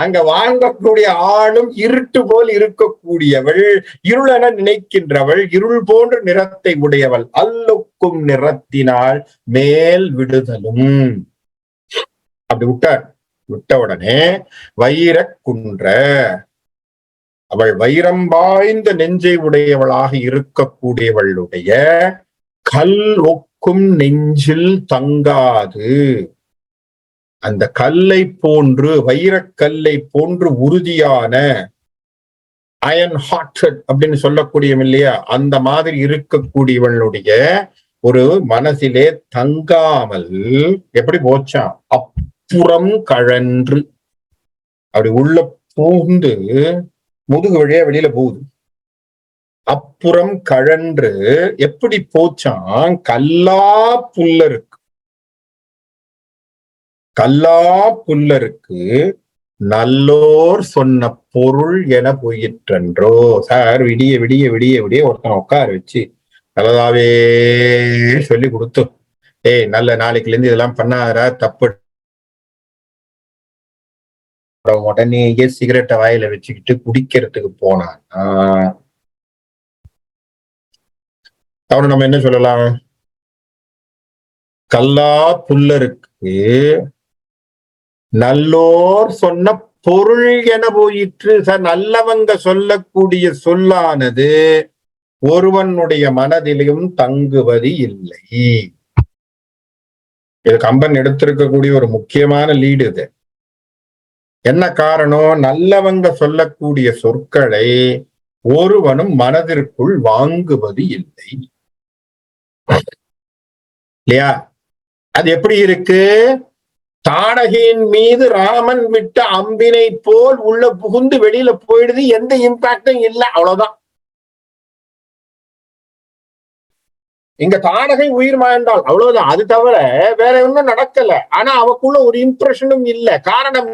அங்க வாங்கக்கூடிய ஆளும் இருட்டு போல் இருக்கக்கூடியவள், இருளென நினைக்கின்றவள், இருள் போன்ற நிறத்தை உடையவள். அல்லுக்கும் நிறத்தினால் மேல் விடுதலும். அப்படி விட்ட உடனே வைர குன்ற, அவள் வைரம் வாய்ந்த நெஞ்சை உடையவளாக இருக்கக்கூடியவளுடைய கல் ஒக்கும் நெஞ்சில் தங்காது. அந்த கல்லை போன்று, வைரக்கல்லை போன்று உறுதியான, அயன் ஹார்ட்டட் அப்படின்னு சொல்லக்கூடிய இல்லையா, அந்த மாதிரி இருக்கக்கூடியவளுடைய ஒரு மனசிலே தங்காமல் எப்படி போச்சான்? அப்புறம் கழன்று, அப்படி உள்ள பூந்து முதுகு வழியா வெளியில போகுது. அப்புறம் கழன்று எப்படி போச்சான்? கல்லா புல்லருக்கு, கல்லா புல்லருக்கு நல்லோர் சொன்ன பொருள் என போயிற்றன்றோ. சார் விடிய விடிய விடிய விடிய ஒருத்தன் உட்கார வச்சு நல்லதாவே சொல்லி கொடுத்து, நல்ல நாளைக்குல இருந்து இதெல்லாம் பண்ணாதா, தப்பு. உடனேயே சிகரெட்டை வாயில வச்சுக்கிட்டு குடிக்கிறதுக்கு போனான். அவனை நம்ம என்ன சொல்லலாம்? கல்லா புல்லருக்கு நல்லோர் சொன்ன பொருள் என போயிற்று. சார், நல்லவங்க சொல்லக்கூடிய சொல்லானது ஒருவனுடைய மனதிலும் தங்குவது இல்லை. இது கம்பன் எடுத்திருக்கக்கூடிய ஒரு முக்கியமான லீடு. இது என்ன காரணம்? நல்லவங்க சொல்லக்கூடிய சொற்களை ஒருவனும் மனதிற்குள் வாங்குவது இல்லை, இல்லையா? அது எப்படி இருக்கு? தாடகையின் மீது ராமன் விட்ட அம்பினை போல் உள்ள புகுந்து வெளியில போயிடுது. எந்த இம்பாக்டும் இல்லை, அவ்வளவுதான். இங்க தாடகை உயிர் மாய்ந்தாள், அவ்வளவுதான். அது தவிர வேற ஒன்றும் நடக்கல. ஆனா அவக்குள்ள ஒரு இம்ப்ரெஷனும் இல்லை. காரணம்,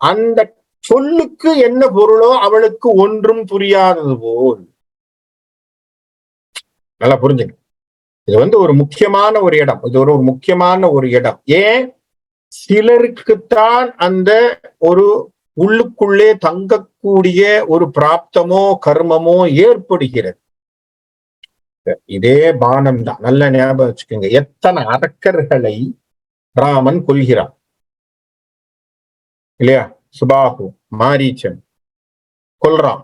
அந்த சொல்லுக்கு என்ன பொருளோ அவளுக்கு ஒன்றும் புரியாதது போல். நல்லா புரிஞ்சுங்க. இது ஒரு முக்கியமான ஒரு இடம். இது ஒரு முக்கியமான ஒரு இடம். ஏன்? சிலருக்குத்தான் அந்த ஒரு உள்ளுக்குள்ளே தங்கக்கூடிய ஒரு பிராப்தமோ கர்மமோ ஏற்படுகிறது. இதே பானம் தான். நல்ல ஞாபகம் வச்சுக்கோங்க. எத்தனை அரக்கர்களை ராமன் கொல்கிறான், இல்லையா? சுபாகு, மாரீச்சன் கொல்றான்.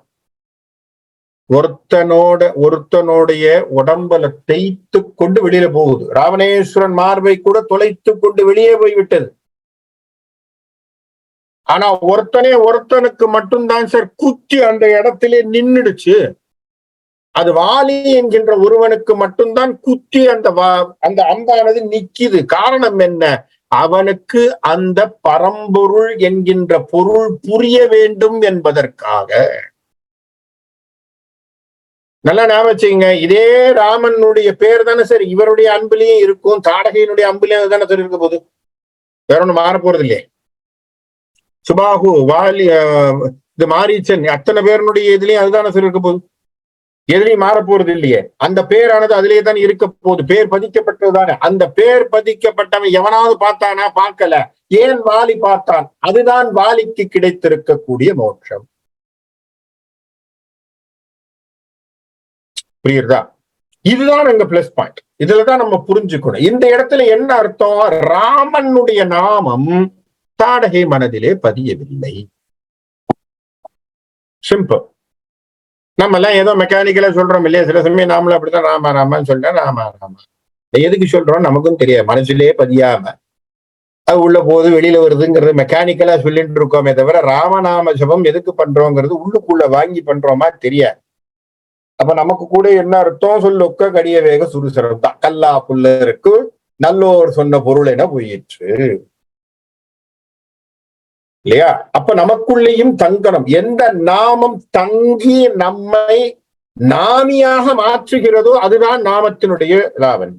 ஒருத்தனுடைய உடம்பல தேய்த்து கொண்டு வெளியில போகுது. ராவணேஸ்வரன் மார்பை கூட தொலைத்து கொண்டு வெளியே போய்விட்டது. ஆனா ஒருத்தனுக்கு மட்டும்தான் சார் குத்தி அந்த இடத்திலே நின்னுடுச்சு. அது வாலி என்கின்ற ஒருவனுக்கு மட்டும்தான் குத்தி அந்த அம்பானது நிக்குது. காரணம் என்ன? அவனுக்கு அந்த பரம்பொருள் என்கின்ற பொருள் புரிய வேண்டும் என்பதற்காக. நல்லா ஞாபகம் வச்சுங்க. இதே ராமனுடைய பேர் தானே சார் இவருடைய அன்புலயும் இருக்கும், தாடகையினுடைய அன்புலயும் அதுதானே சார் இருக்க போகுது. வேற ஒண்ணு மாற போறது இல்லையே. சுபாகு, வாலி, இது மாரீச்சன், அத்தனை பேருடைய இதுலயும் அதுதானே சார் இருக்க போகுது. எதுலையும் மாற போறது இல்லையே. அந்த பேரானது அதிலேயே தான் இருக்க போகுது. பேர் பதிக்கப்பட்டதுதானே. அந்த பேர் பதிக்கப்பட்டவன் எவனாவது பார்த்தானா? பார்க்கல. ஏன் வாலி பார்த்தான்? அதுதான் வாலிக்கு கிடைத்திருக்கக்கூடிய மோட்சம். புரியுறதா? இதுதான் எங்க பிளஸ் பாயிண்ட். இதுலதான் நம்ம புரிஞ்சுக்கணும். இந்த இடத்துல என்ன அர்த்தம்? ராமனுடைய நாமம் தாடகை மனதிலே பதியவில்லை. சிம்பிள். நம்ம எல்லாம் ஏதோ மெக்கானிக்கலா சொல்றோம் இல்லையா? சில சமயம் நாமளும் அப்படித்தான் ராமா ராமான்னு சொல்லிட்டேன். ராமா ராமா எதுக்கு சொல்றோம் நமக்கும் தெரியாது. மனசுலயே பதியாம அது உள்ள போது வெளியில வருதுங்கிறது மெக்கானிக்கலா சொல்லிட்டு இருக்கோமே தவிர ராமநாம ஜபம் எதுக்கு பண்றோங்கிறது உள்ளுக்குள்ள வாங்கி பண்றோமா தெரியாது. அப்ப நமக்கு கூட என்ன அர்த்தம்? சொல்லொக்க கடிய வேக சுறுசரம் தான். கல்லா புல்லருக்கு நல்லோர் சொன்ன பொருள் என போயிற்று இல்லையா? அப்ப நமக்குள்ளேயும் தங்கணும். எந்த நாமம் தங்கி நம்மை நாமியாக மாற்றுகிறதோ அதுதான் நாமத்தினுடைய லாபம்.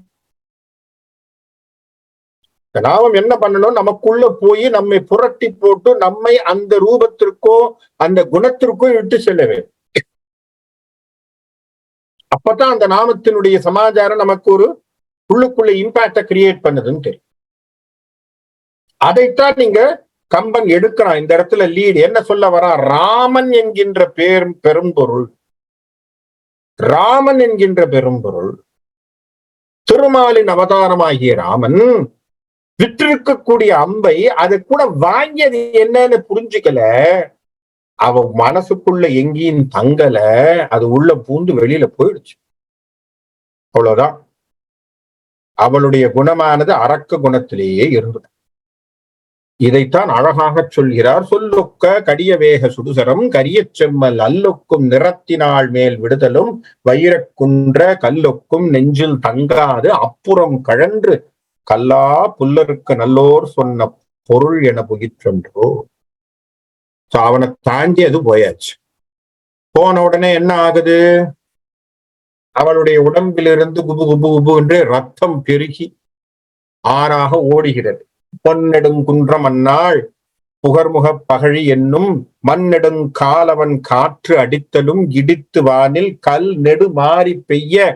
நாமம் என்ன பண்ணணும்? நமக்குள்ள போய் நம்மை புரட்டி போட்டு நம்மை அந்த ரூபத்திற்கோ அந்த குணத்திற்கோ இட்டு செல்ல வேண்டும். அப்பதான் அந்த நாமத்தினுடைய சமாச்சாரம் நமக்கு ஒரு உள்ளுக்குள்ள இம்பாக்ட கிரியேட் பண்ணுதுன்னு தெரியும். அதைத்தான் நீங்க கம்பன் எடுக்கிறான் இந்த இடத்துல லீடு. என்ன சொல்ல வரான்? ராமன் என்கின்ற பெரும்பொருள், ராமன் என்கின்ற பெரும்பொருள், திருமாலின் அவதாரமாகிய ராமன் விற்றிருக்கக்கூடிய அம்பை அதை கூட வாங்கியது என்னன்னு புரிஞ்சுக்கல. அவ மனசுக்குள்ள எங்கேயும் தங்கல. அது உள்ள பூந்து வெளியில போயிடுச்சு. அவ்வளவுதான். அவளுடைய குணமானது அரக்க குணத்திலேயே இருந்தது. இதைத்தான் அழகாக சொல்கிறார். சொல்லொக்க கடிய வேக சுடுசரம் கரிய செம்மல் அல்லொக்கும் நிறத்தினாள் மேல் விடுதலும் வைரக்குன்ற கல்லொக்கும் நெஞ்சில் தங்காது அப்புறம் கழன்று கல்லா புல்லருக்கு நல்லோர் சொன்ன பொருள் என புகிற்றென்றோ. அவனை தாண்டி அது போயாச்சு. போன உடனே என்ன ஆகுது? அவளுடைய உடம்பிலிருந்து குபு குபு குபு என்று ரத்தம் பெருகி ஆறாக ஓடுகிறது. பொன்னெடுங்குன்றம் அந்நாள் புகர்முக பகழி என்னும் மண்ணெடுங்காலவன் காற்று அடித்தலும் இடித்து வானில் கல் நெடு மாறி பெய்ய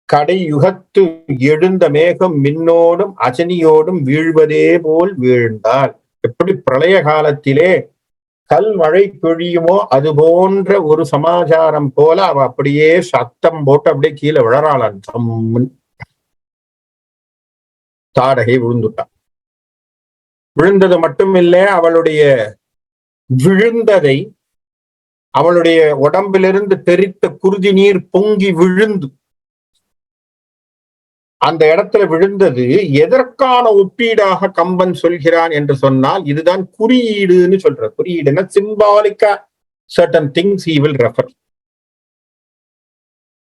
கடை யுகத்து எழுந்த மேகம் மின்னோடும் அஜனியோடும் வீழ்வதே போல் வீழ்ந்தாள். எப்படி பிரளய காலத்திலே கல் மழை பொழியுமோ அது போன்ற ஒரு சமாச்சாரம் போல அவ அப்படியே சத்தம் போட்டு அப்படியே கீழே விழறாளான். தாடகை விழுந்துட்டான். விழுந்தது மட்டுமில்லை, அவளுடைய விழுந்ததை அவளுடைய உடம்பிலிருந்து தெரித்த குருதி நீர் பொங்கி விழுந்து அந்த இடத்துல விழுந்தது எதற்கான ஒப்பீடாக கம்பன் சொல்கிறான் என்று சொன்னால் இதுதான் குறியீடுன்னு சொல்ற. குறியீடுன்னா சிம்பாலிக்கா certain things he will refer.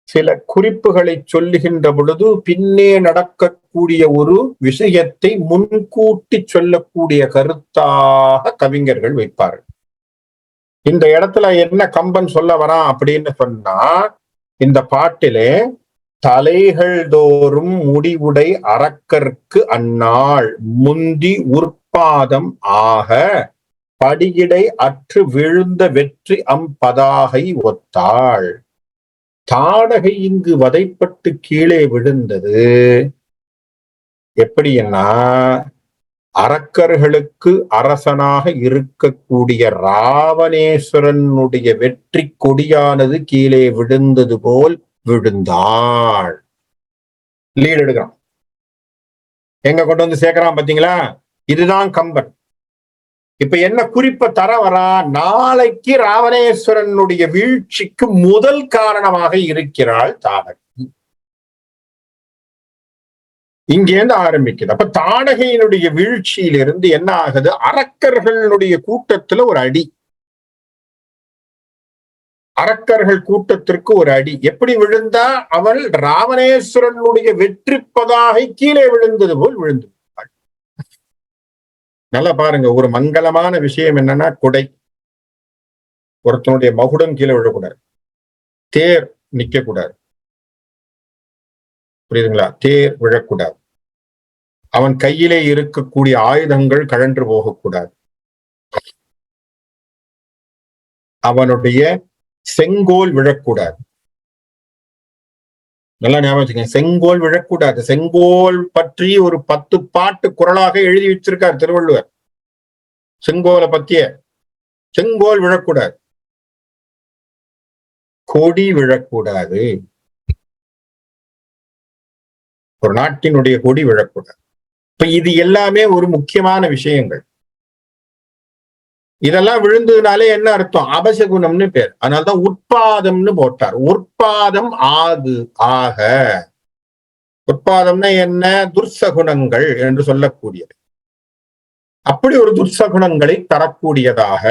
சில குறிப்புகளை சொல்லுகின்ற பொழுது பின்னே நடக்கக்கூடிய ஒரு விஷயத்தை முன்கூட்டி சொல்லக்கூடிய கருத்தாக கவிஞர்கள் வைப்பார்கள். இந்த இடத்துல என்ன கம்பன் சொல்ல வரான் அப்படின்னு சொன்னா, இந்த பாட்டிலே தலைகள் தோறும் முடிவுடை அரக்கர்க்கு அந்நாள் முந்தி உற்பாதம் ஆக படியிடை அற்று விழுந்த வெற்றி அம்பதாகை ஒத்தாள். தாடகை இங்கு வதைப்பட்டு கீழே விழுந்தது எப்படின்னா, அரக்கர்களுக்கு அரசனாக இருக்கக்கூடிய ராவணேஸ்வரனுடைய வெற்றி கொடியானது கீழே விழுந்தது போல் விழுந்தாள். லீடு எடுக்கிறான். எங்க கொண்டு வந்து சேர்க்கிறான் பாத்தீங்களா? இதுதான் கம்பன். இப்ப என்ன குறிப்பை தர வரா? நாளைக்கு ராவணேஸ்வரனுடைய வீழ்ச்சிக்கு முதல் காரணமாக இருக்கிறாள் தாடகை. இங்கேருந்து ஆரம்பிக்குது. அப்ப தாடகையினுடைய வீழ்ச்சியிலிருந்து என்ன ஆகுது? அரக்கர்களுடைய கூட்டத்துல ஒரு அடி. அரக்கர்கள் கூட்டத்திற்கு ஒரு அடி. எப்படி விழுந்தா? அவள் ராவணேஸ்வரனுடைய வெற்றி பதாகை கீழே விழுந்தது போல் விழுந்து. நல்லா பாருங்க, ஒரு மங்களமான விஷயம் என்னன்னா, கொடை. ஒருத்தனுடைய மகுடம் கீழே விழக்கூடாது, தேர் நிக்க கூடாது, புரியுதுங்களா? தேர் விழக்கூடாது, அவன் கையிலே இருக்கக்கூடிய ஆயுதங்கள் கழன்று போகக்கூடாது, அவனுடைய செங்கோல் விழக்கூடாது. நல்லா ஞாபகம் வச்சுக்கோங்க, செங்கோல் விழக்கூடாது. செங்கோல் பற்றி ஒரு 10 பாட்டு குரலாக எழுதி வச்சிருக்கார் திருவள்ளுவர். செங்கோலை பத்திய. செங்கோல் விழக்கூடாது, கொடி விழக்கூடாது, ஒரு நாட்டினுடைய கொடி விழக்கூடாது. இப்ப இது எல்லாமே ஒரு முக்கியமான விஷயங்கள். இதெல்லாம் விழுந்ததுனாலே என்ன அர்த்தம்? அபசகுணம்னு பேர். அதனால்தான் உற்பாதம்னு போட்டார். உற்பாதம் ஆகு ஆக. உற்பாதம்னா என்ன? துர்சகுணங்கள் என்று சொல்லக்கூடியது. அப்படி ஒரு துர்சகுணங்களை தரக்கூடியதாக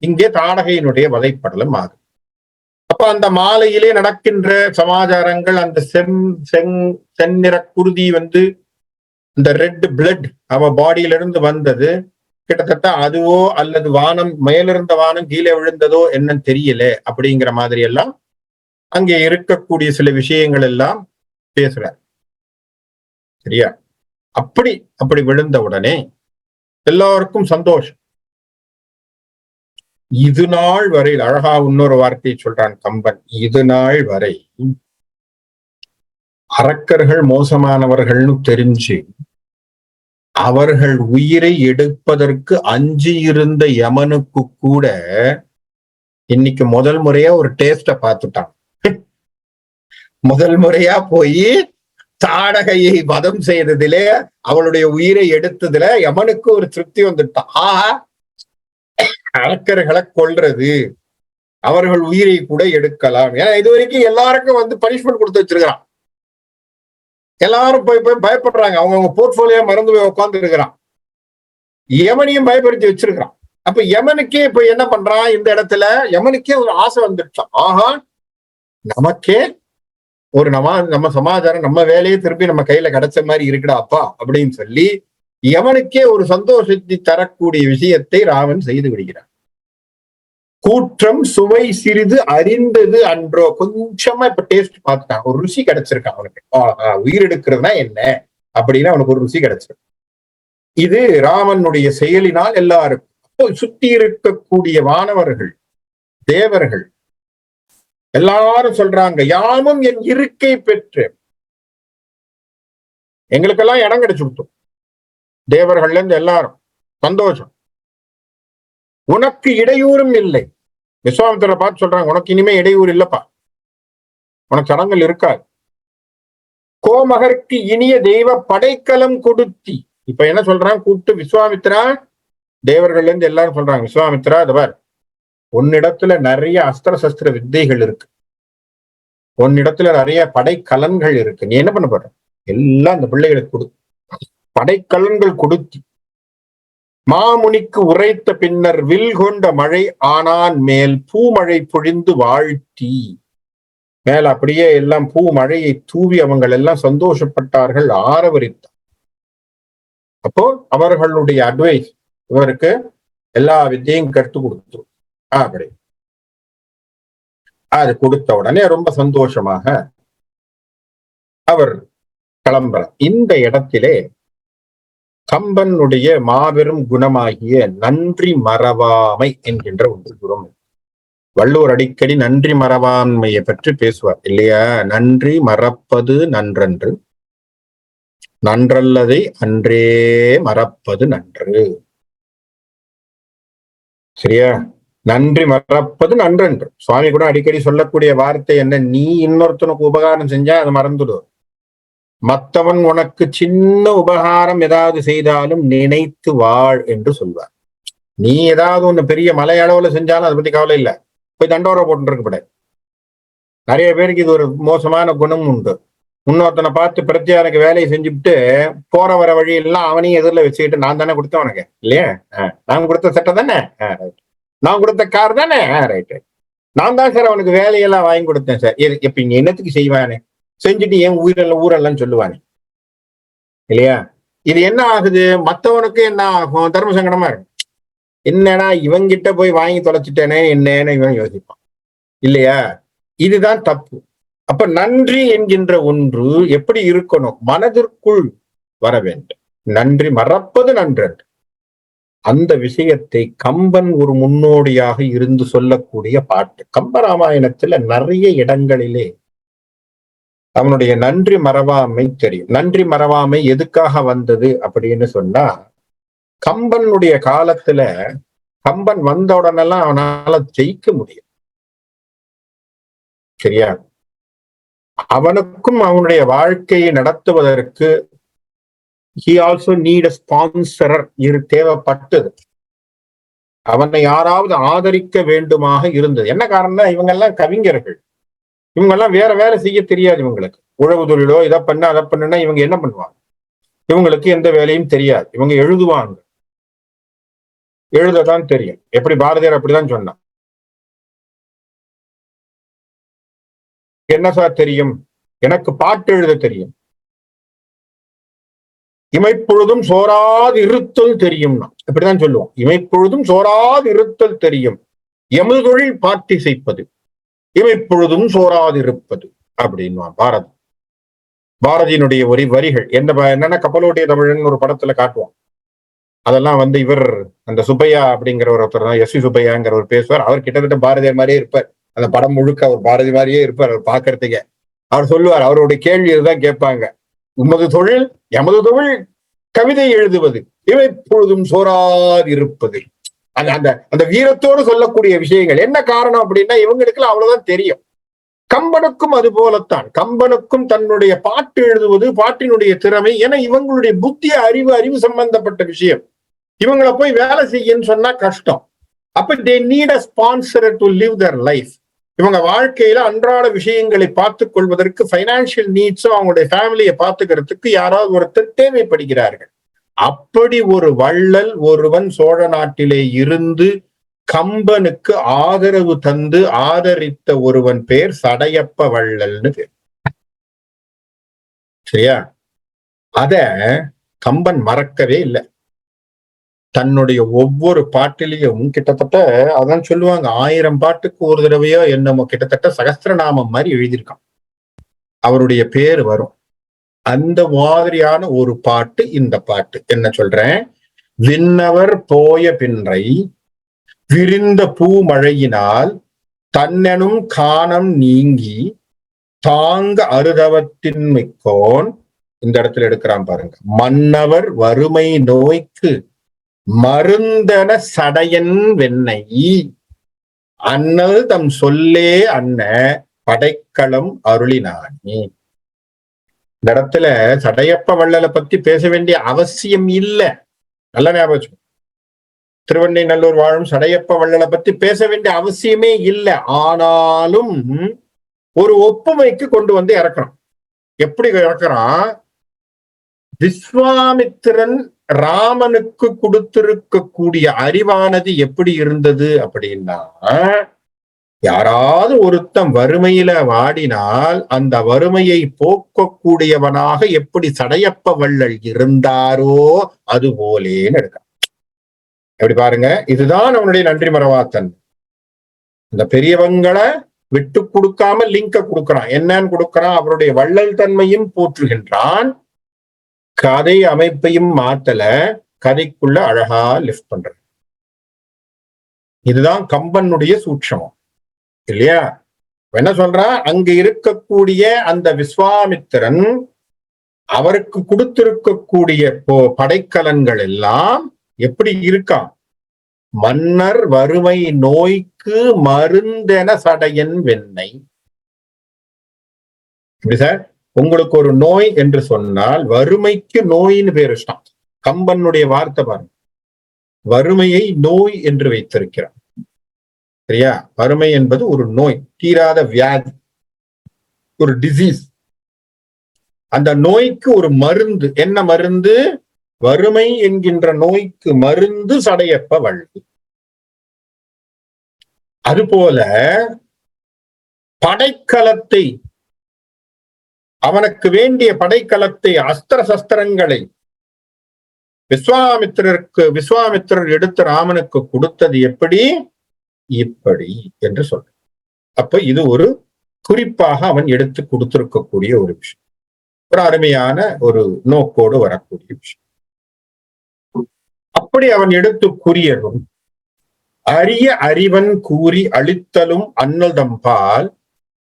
இங்கே தாடகையினுடைய வதைப்படலம் ஆகும். அப்ப அந்த மாலையிலே நடக்கின்ற சமாச்சாரங்கள், அந்த செந்நிற குருதி இந்த ரெட் பிளட் அவ பாடியிலிருந்து வந்தது, கிட்டத்தட்ட அதுவோ அல்லது வானம் மேலிருந்த வானம் கீழே விழுந்ததோ என்னன்னு தெரியல, அப்படிங்கிற மாதிரி எல்லாம் அங்கே இருக்கக்கூடிய சில விஷயங்கள் எல்லாம் பேசுறார். சரியா? அப்படி விழுந்த உடனே எல்லாருக்கும் சந்தோஷம். இது நாள் வரை, அழகா இன்னொரு வார்த்தையை சொல்றான் கம்பன், இது நாள் வரை அரக்கர்கள் மோசமானவர்கள்னு தெரிஞ்சு அவர்கள் உயிரை எடுப்பதற்கு அஞ்சு இருந்த யமனுக்கு கூட இன்னைக்கு முதல் முறையா ஒரு டேஸ்ட பார்த்துட்டான். முதல் முறையா போய் தாடகையை வதம் செய்ததிலே, அவளுடைய உயிரை எடுத்ததுல யமனுக்கு ஒரு திருப்தி வந்துட்டான். ஆஹா, அரக்கர்களை கொல்றது, அவர்கள் உயிரை கூட எடுக்கலாம். ஏன்னா இது வரைக்கும் எல்லாருக்கும் பனிஷ்மெண்ட் கொடுத்து வச்சிருக்கிறான். எல்லாரும் போய் பயப்படுறாங்க, அவங்க போர்ட்போலியோ மறந்து போய் உட்கார்ந்து இருக்கிறான். யமனையும் பயப்படுத்தி வச்சிருக்கிறான். அப்ப யமனுக்கே இப்ப என்ன பண்றான்? இந்த இடத்துல யமனுக்கே ஒரு ஆசை வந்துட்டான். ஆஹா, நமக்கே ஒரு நம்ம சமாச்சாரம், நம்ம வேலையே திருப்பி நம்ம கையில கிடைச்ச மாதிரி இருக்குடா அப்பா அப்படின்னு சொல்லி யமனுக்கே ஒரு சந்தோஷத்தை தரக்கூடிய விஷயத்தை ராவன் செய்து விடுகிறான். கூற்றம் சுவை சிறிது அறிந்தது அன்றோ. கொஞ்சமா இப்ப டேஸ்ட் பார்த்துட்டான், ஒரு ருசி கிடைச்சிருக்கான் அவனுக்கு. உயிர் எடுக்கிறதுனா என்ன அப்படின்னு அவனுக்கு ஒரு ருசி கிடைச்சிருக்கு. இது ராமனுடைய செயலினால் எல்லாருக்கும், சுத்தி இருக்கக்கூடிய வானவர்கள், தேவர்கள் எல்லாரும் சொல்றாங்க, யாமும் என் இருக்கை பெற்று, எங்களுக்கெல்லாம் இடம் கிடைச்சு கொடுத்தோம். தேவர்கள்ல இருந்து எல்லாரும் சந்தோஷம். உனக்கு இடையூறும் இல்லை. விஸ்வாமித்திர பார்த்து சொல்றாங்க, உனக்கு இனிமே இடையூறு இல்லப்பா, உனக்கு சடங்கள் இருக்காது. கோமகருக்கு இனிய தெய்வ படைக்கலம் கொடுத்தி. இப்ப என்ன சொல்றாங்க? கூப்பிட்டு விஸ்வாமித்ரா, தேவர்கள்ல இருந்து எல்லாரும் சொல்றாங்க, விஸ்வாமித்ரா இதவர், உன்னிடத்துல நிறைய அஸ்திர சஸ்திர வித்தைகள் இருக்கு, உன்னிடத்துல நிறைய படைக்கலன்கள் இருக்கு, நீ என்ன பண்ண போற? எல்லாம் அந்த பிள்ளைகளுக்கு கொடு, படைக்கலன்கள் கொடுத்தி. மாமுனிக்கு உரைத்த பின்னர் வில் கொண்ட மழை ஆனான் மேல் பூமழை பொழிந்து வாழ்த்தி. மேல அப்படியே எல்லாம் பூ மழையை தூவி அவங்க எல்லாம் சந்தோஷப்பட்டார்கள், ஆரவரித்தார். அப்போ அவர்களுடைய அட்வைஸ் இவருக்கு எல்லா வித்தையும் கற்றுக் கொடுத்து அப்படி அது கொடுத்த உடனே ரொம்ப சந்தோஷமாக அவர் கிளம்புறார். இந்த இடத்திலே கம்பனுடைய மாபெரும் குணமாகிய நன்றி மறவாமை என்கின்ற ஒரு குணம். வள்ளுவர் அடிக்கடி நன்றி மறவாண்மையை பற்றி பேசுவார் இல்லையா? நன்றி மறப்பது நன்றன்று, நன்றல்லதை அன்றே மறப்பது நன்று. சரியா? நன்றி மறப்பது நன்றன்று. சுவாமி கூட அடிக்கடி சொல்லக்கூடிய வார்த்தை என்ன? நீ இன்னொருத்தனுக்கு உபகாரம் செஞ்சா அதை மறந்துடும். மற்றவன் உனக்கு சின்ன உபகாரம் ஏதாவது செய்தாலும் நினைத்து வாழ் என்று சொல்வார். நீ ஏதாவது ஒண்ணு பெரிய மலை அளவுல செஞ்சாலும் அதை பத்தி கவலை இல்லை, போய் தண்டோரை போட்டு இருக்கப்படாது. நிறைய பேருக்கு இது ஒரு மோசமான குணம் உண்டு. இன்னொருத்தனை பார்த்து பிரத்தியாருக்கு வேலையை செஞ்சுட்டு போற வர வழியெல்லாம் அவனையும் எதிரில் வச்சுக்கிட்டு நான் தானே கொடுத்தேன் உனக்கு இல்லையா, நான் கொடுத்த சட்டை தானே, நான் கொடுத்த கார் தானே, ரைட்டு, நான் தான் சார் அவனுக்கு வேலையெல்லாம் வாங்கி கொடுத்தேன் சார். இப்ப இங்க என்னத்துக்கு செய்வானே, செஞ்சுட்டு ஏன் ஊரெல்லாம் சொல்லுவானே இல்லையா? இது என்ன ஆகுது, மத்தவனுக்கு என்ன ஆகும், தர்ம சங்கடமா இருக்கும். என்னடா இவங்கிட்ட போய் வாங்கி தொலைச்சிட்டேனே என்னன்னு இவன் யோசிப்பான் இல்லையா? இதுதான் தப்பு. அப்ப நன்றி என்கின்ற ஒன்று எப்படி இருக்கணும், மனதிற்குள் வர வேண்டும். நன்றி மறப்பது நன்றன்று. அந்த விஷயத்தை கம்பன் ஒரு முன்னோடியாக இருந்து சொல்லக்கூடிய பாட்டு. கம்பராமாயணத்துல நிறைய இடங்களிலே அவனுடைய நன்றி மறவாமை தெரியும். நன்றி மறவாமை எதுக்காக வந்தது அப்படின்னு சொன்னா, கம்பனுடைய காலத்துல கம்பன் வந்த உடனெல்லாம் அவனால ஜெயிக்க முடியும். சரியா? அவனுக்கும் அவனுடைய வாழ்க்கையை நடத்துவதற்கு he also need a sponsor தேவைப்பட்டது. அவனை யாராவது ஆதரிக்க வேண்டுமாக இருந்தது. என்ன காரணம்னா, இவங்கெல்லாம் கவிஞர்கள், இவங்கெல்லாம் வேற வேலை செய்ய தெரியாது. இவங்களுக்கு உழவு தொழிலோ இதை பண்ண அதை பண்ணுன்னா இவங்க என்ன பண்ணுவாங்க? இவங்களுக்கு எந்த வேலையும் தெரியாது. இவங்க எழுதுவாங்க, எழுததான் தெரியும். எப்படி பாரதியார் அப்படிதான் சொன்னான். என்ன சார் தெரியும்? எனக்கு பாட்டு எழுத தெரியும். இமைப்பொழுதும் சோராது இருத்தல் தெரியும்னா இப்படிதான் சொல்லுவோம். இமைப்பொழுதும் சோராது இருத்தல் தெரியும், எமது தொழில் பாட்டி செய்ப்பது, இமைப்பொழுதும் சோராது இருப்பது அப்படின்வான் பாரதி. பாரதியினுடைய ஒரு வரிகள் என்னன்னா, கப்பலோட்டிய தமிழன் ஒரு படத்துல காட்டுவோம். அதெல்லாம் இவர் அந்த சுப்பையா அப்படிங்கிற ஒருத்தர் தான், எஸ் வி சுப்பையாங்கிற ஒரு பேசுவார். அவர் கிட்டத்தட்ட பாரதியார் மாதிரியே இருப்பார். அந்த படம் முழுக்க அவர் பாரதி மாதிரியே இருப்பார். அவர் பாக்குறதுக்கே அவர் சொல்லுவார், அவருடைய கேள்வி இதுதான் கேட்பாங்க, உமது தொழில் எமது தொழில் கவிதை எழுதுவது, இவைப்பொழுதும் சோராது இருப்பது. அந்த அந்த வீரத்தோடு சொல்லக்கூடிய விஷயங்கள். என்ன காரணம் அப்படின்னா, இவங்களுக்கு அவ்வளவுதான் தெரியும். கம்பனுக்கும் அது போலத்தான். கம்பனுக்கும் தன்னுடைய பாட்டு எழுதுவது, பாட்டினுடைய திறமை, ஏன்னா இவங்களுடைய புத்திய அறிவு சம்பந்தப்பட்ட விஷயம். இவங்களை போய் வேலை செய்யன்னு சொன்னா கஷ்டம். அப்ப they need a sponsor to live their life. இவங்க வாழ்க்கையில அன்றாட விஷயங்களை பார்த்துக் கொள்வதற்கு, பைனான்சியல் நீட்ஸும் அவங்களுடைய ஃபேமிலியை பார்த்துக்கிறதுக்கு யாராவது ஒருத்தர் தேவைப்படுகிறார்கள். அப்படி ஒரு வள்ளல் ஒருவன் சோழ நாட்டிலே இருந்து கம்பனுக்கு ஆதரவு தந்து ஆதரித்த ஒருவன் பேர் சடையப்ப வள்ளல்னு பேர். சரியா? அத கம்பன் மறக்கவே இல்லை. தன்னுடைய ஒவ்வொரு பாட்டிலையும் கிட்டத்தட்ட அதான் சொல்லுவாங்க, 1000 பாட்டுக்கு ஒரு தடவையோ என்னமோ கிட்டத்தட்ட சகஸ்திரநாமம் மாதிரி எழுதியிருக்கான். அவருடைய பேர் வரும். அந்த மாதிரியான ஒரு பாட்டு இந்த பாட்டு. என்ன சொல்றேன்? விண்ணவர் போய பின்றை விரிந்த பூமழையினால் தன்னெனும் காணம் நீங்கி தாங்க அருதவத்தின் மிக்கோன். இந்த இடத்துல எடுக்கிறான் பாருங்க. மன்னவர் வறுமை நோய்க்கு மருந்தன சடையன் வெண்ணை அன்னது தம் சொல்லே அன்ன படைக்களம் அருளினானே. இந்த இடத்துல சடையப்ப வள்ளலை பத்தி பேச வேண்டிய அவசியம் இல்லை. நல்ல ஞாபகம். திருவெண்ணைநல்லூர் வாழும் சடையப்ப வள்ளலை பத்தி பேச வேண்டிய அவசியமே இல்லை. ஆனாலும் ஒரு ஒப்புமைக்கு கொண்டு வந்து இறக்குறான். எப்படி இறக்குறான்? விஸ்வாமித்திரன் ராமனுக்கு கொடுத்திருக்கக்கூடிய அறிவானது எப்படி இருந்தது அப்படின்னா, யாராவது ஒருத்தன் வறுமையில வாடினால் அந்த வறுமையை போக்கக்கூடியவனாக எப்படி சடையப்ப வள்ளல் இருந்தாரோ அது போலேன்னு எடுக்க. எப்படி பாருங்க, இதுதான் அவனுடைய நன்றி மறவாத்தன். இந்த பெரியவங்களை விட்டு கொடுக்காம லிங்க கொடுக்கிறான். என்னன்னு கொடுக்கிறான்? அவருடைய வள்ளல் தன்மையும் போற்றுகின்றான், கதை அமைப்பையும் மாத்தல, கதைக்குள்ள அழகா லிஃப்ட் பண்ற. இதுதான் கம்பனுடைய சூட்சமம் இல்லையா? என்ன சொல்றான்? அங்க இருக்கக்கூடிய அந்த விஸ்வாமித்திரன் அவருக்கு கொடுத்திருக்கக்கூடிய படைக்கலன்கள் எல்லாம் எப்படி இருக்கான்? மன்னர் வறுமை நோய்க்கு மருந்தென சடையன் வெண்ணை. எப்படி சார்? உங்களுக்கு ஒரு நோய் என்று சொன்னால் வறுமைக்கு நோயின்னு பேர் வச்சான். கம்பனுடைய வார்த்தை பாருங்க, வறுமையை நோய் என்று வைத்திருக்கிறான். சரியா? வறுமை என்பது ஒரு நோய், தீராத வியாதி, ஒரு டிசீஸ். அந்த நோய்க்கு ஒரு மருந்து. என்ன மருந்து? வறுமை என்கின்ற நோய்க்கு மருந்து சடையப்ப வள்ளி. அதுபோல படைக்கலத்தை, அவனுக்கு வேண்டிய படைக்கலத்தை, அஸ்திர சஸ்திரங்களை விஸ்வாமித்திரர் எடுத்து ராமனுக்கு கொடுத்தது எப்படி? இப்படி என்று சொல்ற. அப்ப இது ஒரு குறிப்பாக அவன் எடுத்து கொடுத்திருக்கக்கூடிய ஒரு விஷயம், ஒரு அருமையான ஒரு நோக்கோடு வரக்கூடிய விஷயம். அப்படி அவன் எடுத்து கூறியதும், அரிய அறிவன் கூறி அளித்தலும் அன்னதம்பால்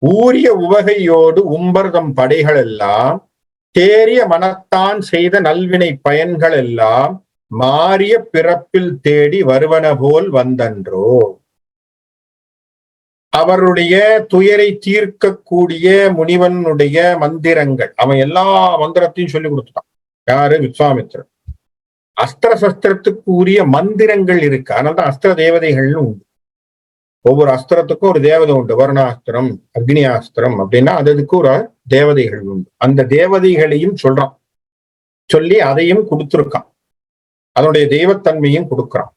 ஊரிய உவகையோடு உம்பர்தம் படைகள் எல்லாம் தேறிய மனத்தான் செய்த நல்வினை பயன்கள் எல்லாம் மாறிய பிறப்பில் தேடி வருவன போல் வந்தன்றோ. அவருடைய துயரை தீர்க்கக்கூடிய முனிவனுடைய மந்திரங்கள், அவன் எல்லா மந்திரத்தையும் சொல்லி கொடுத்துட்டான். யாரு? விஸ்வாமித்திரன். அஸ்திர சஸ்திரத்துக்கு உரிய மந்திரங்கள் இருக்கு. அதனால்தான் அஸ்திர தேவதைகள்னு உண்டு. ஒவ்வொரு அஸ்திரத்துக்கும் ஒரு தேவதை உண்டு. வருணாஸ்திரம், அக்னியாஸ்திரம் அப்படின்னா அதுக்கு ஒரு தேவதைகள் உண்டு. அந்த தேவதைகளையும் சொல்றான். சொல்லி அதையும் கொடுத்திருக்கான். அதனுடைய தெய்வத்தன்மையும் கொடுக்கிறான்.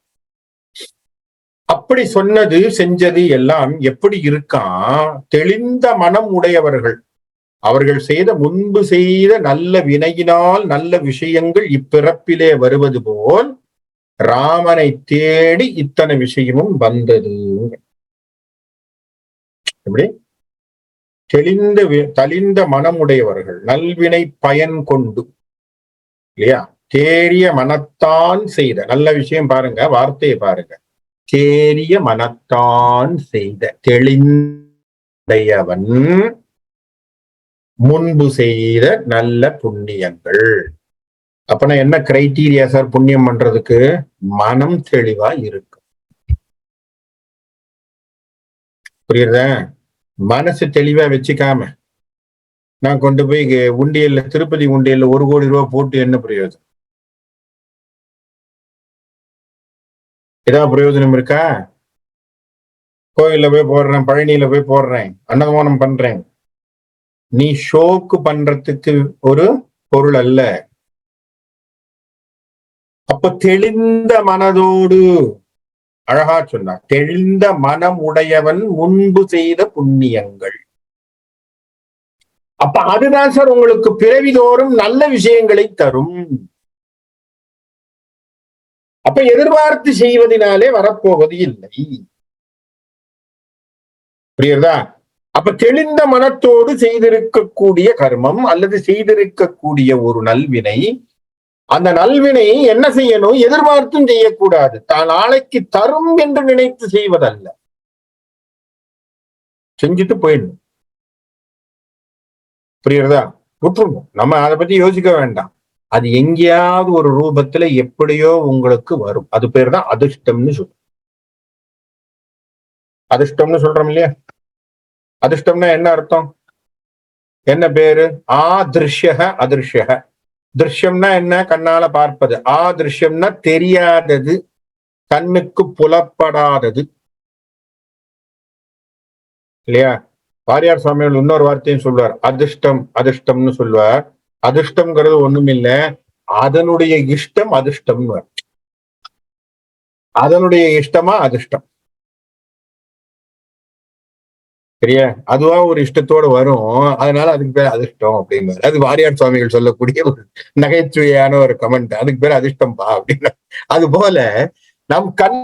அப்படி சொன்னது செஞ்சது எல்லாம் எப்படி இருக்கான்? தெளிந்த மனம் உடையவர்கள், அவர்கள் முன்பு செய்த நல்ல வினையினால் நல்ல விஷயங்கள் இப்பிறப்பிலே வருவது போல் ராமனை தேடி இத்தனை விஷயமும் வந்தது. எப்படி? தெளிந்த மனமுடையவர்கள், நல்வினை பயன் கொண்டு, இல்லையா? தேறிய மனத்தான் செய்த நல்ல விஷயம். பாருங்க, வார்த்தையை பாருங்க. தேறிய மனத்தான் செய்த, தெளிந்தையவன் முன்பு செய்த நல்ல புண்ணியங்கள். அப்ப நான் என்ன கிரைட்டீரியா சார் புண்ணியம் பண்றதுக்கு? மனம் தெளிவா இருக்கு. புரியுறத? மனசு தெளிவா வச்சுக்காம நான் கொண்டு போய் உண்டியல்ல, திருப்பதி உண்டியல்ல 1 கோடி ரூபாய் போட்டு என்ன பிரயோஜனம்? ஏதாவது பிரயோஜனம் இருக்கா? கோயில்ல போய் போடுறேன், பழனியில போய் போடுறேன், அன்னதானம் பண்றேன், நீ ஷோக்கு பண்றதுக்கு ஒரு பொருள் அல்ல. அப்ப தெளிந்த மனதோடு, அழகா சொன்னார், தெளிந்த மனம் உடையவன் முன்பு செய்த புண்ணியங்கள். அப்ப அதுதான் சார் உங்களுக்கு பிறவிதோறும் நல்ல விஷயங்களை தரும். அப்ப எதிர்பார்த்து செய்வதனாலே வரப்போவது இல்லை. புரியுறதா? அப்ப தெளிந்த மனத்தோடு செய்திருக்கக்கூடிய கர்மம் அல்லது செய்திருக்கக்கூடிய ஒரு நல்வினை, அந்த நல்வினை என்ன செய்யணும்? எதிர்பார்த்தும் செய்யக்கூடாது. தான் நாளைக்கு தரும் என்று நினைத்து செய்வதல்ல. செஞ்சுட்டு போயிடணும். புரியுறதா? விட்டுருங்க, நம்ம அதை பத்தி யோசிக்க வேண்டாம். அது எங்கேயாவது ஒரு ரூபத்துல எப்படியோ உங்களுக்கு வரும். அது பேர் தான் அதிர்ஷ்டம்னு சொல்றோம். அதிர்ஷ்டம்னு சொல்றோம் இல்லையா? அதிர்ஷ்டம்னா என்ன அர்த்தம்? என்ன பேரு? ஆதிருஷ்யக அதிருஷ்யக. திருஷ்யம்னா என்ன? கண்ணால பார்ப்பது. ஆதிருஷ்யம்னா தெரியாதது, கண்ணுக்கு புலப்படாதது, இல்லையா? வாரியார் சுவாமிகள் இன்னொரு வார்த்தையும் சொல்வார், அதிர்ஷ்டம் அதிர்ஷ்டம்னு சொல்வார். அதிர்ஷ்டம்ங்கிறது ஒண்ணும் இல்ல, அதனுடைய இஷ்டம் அதிர்ஷ்டம்னு. அதனுடைய இஷ்டமா அதிர்ஷ்டம். சரியா? அதுவா ஒரு இஷ்டத்தோட வரும், அதனால அதுக்கு பேர் அதிர்ஷ்டம் அப்படின்னு. அது வாரியார் சுவாமிகள் சொல்லக்கூடிய ஒரு நகைச்சுவையான ஒரு கமெண்ட். அதுக்கு பேர் அதிர்ஷ்டம்பா அப்படின்னு. அது போல நம் கண்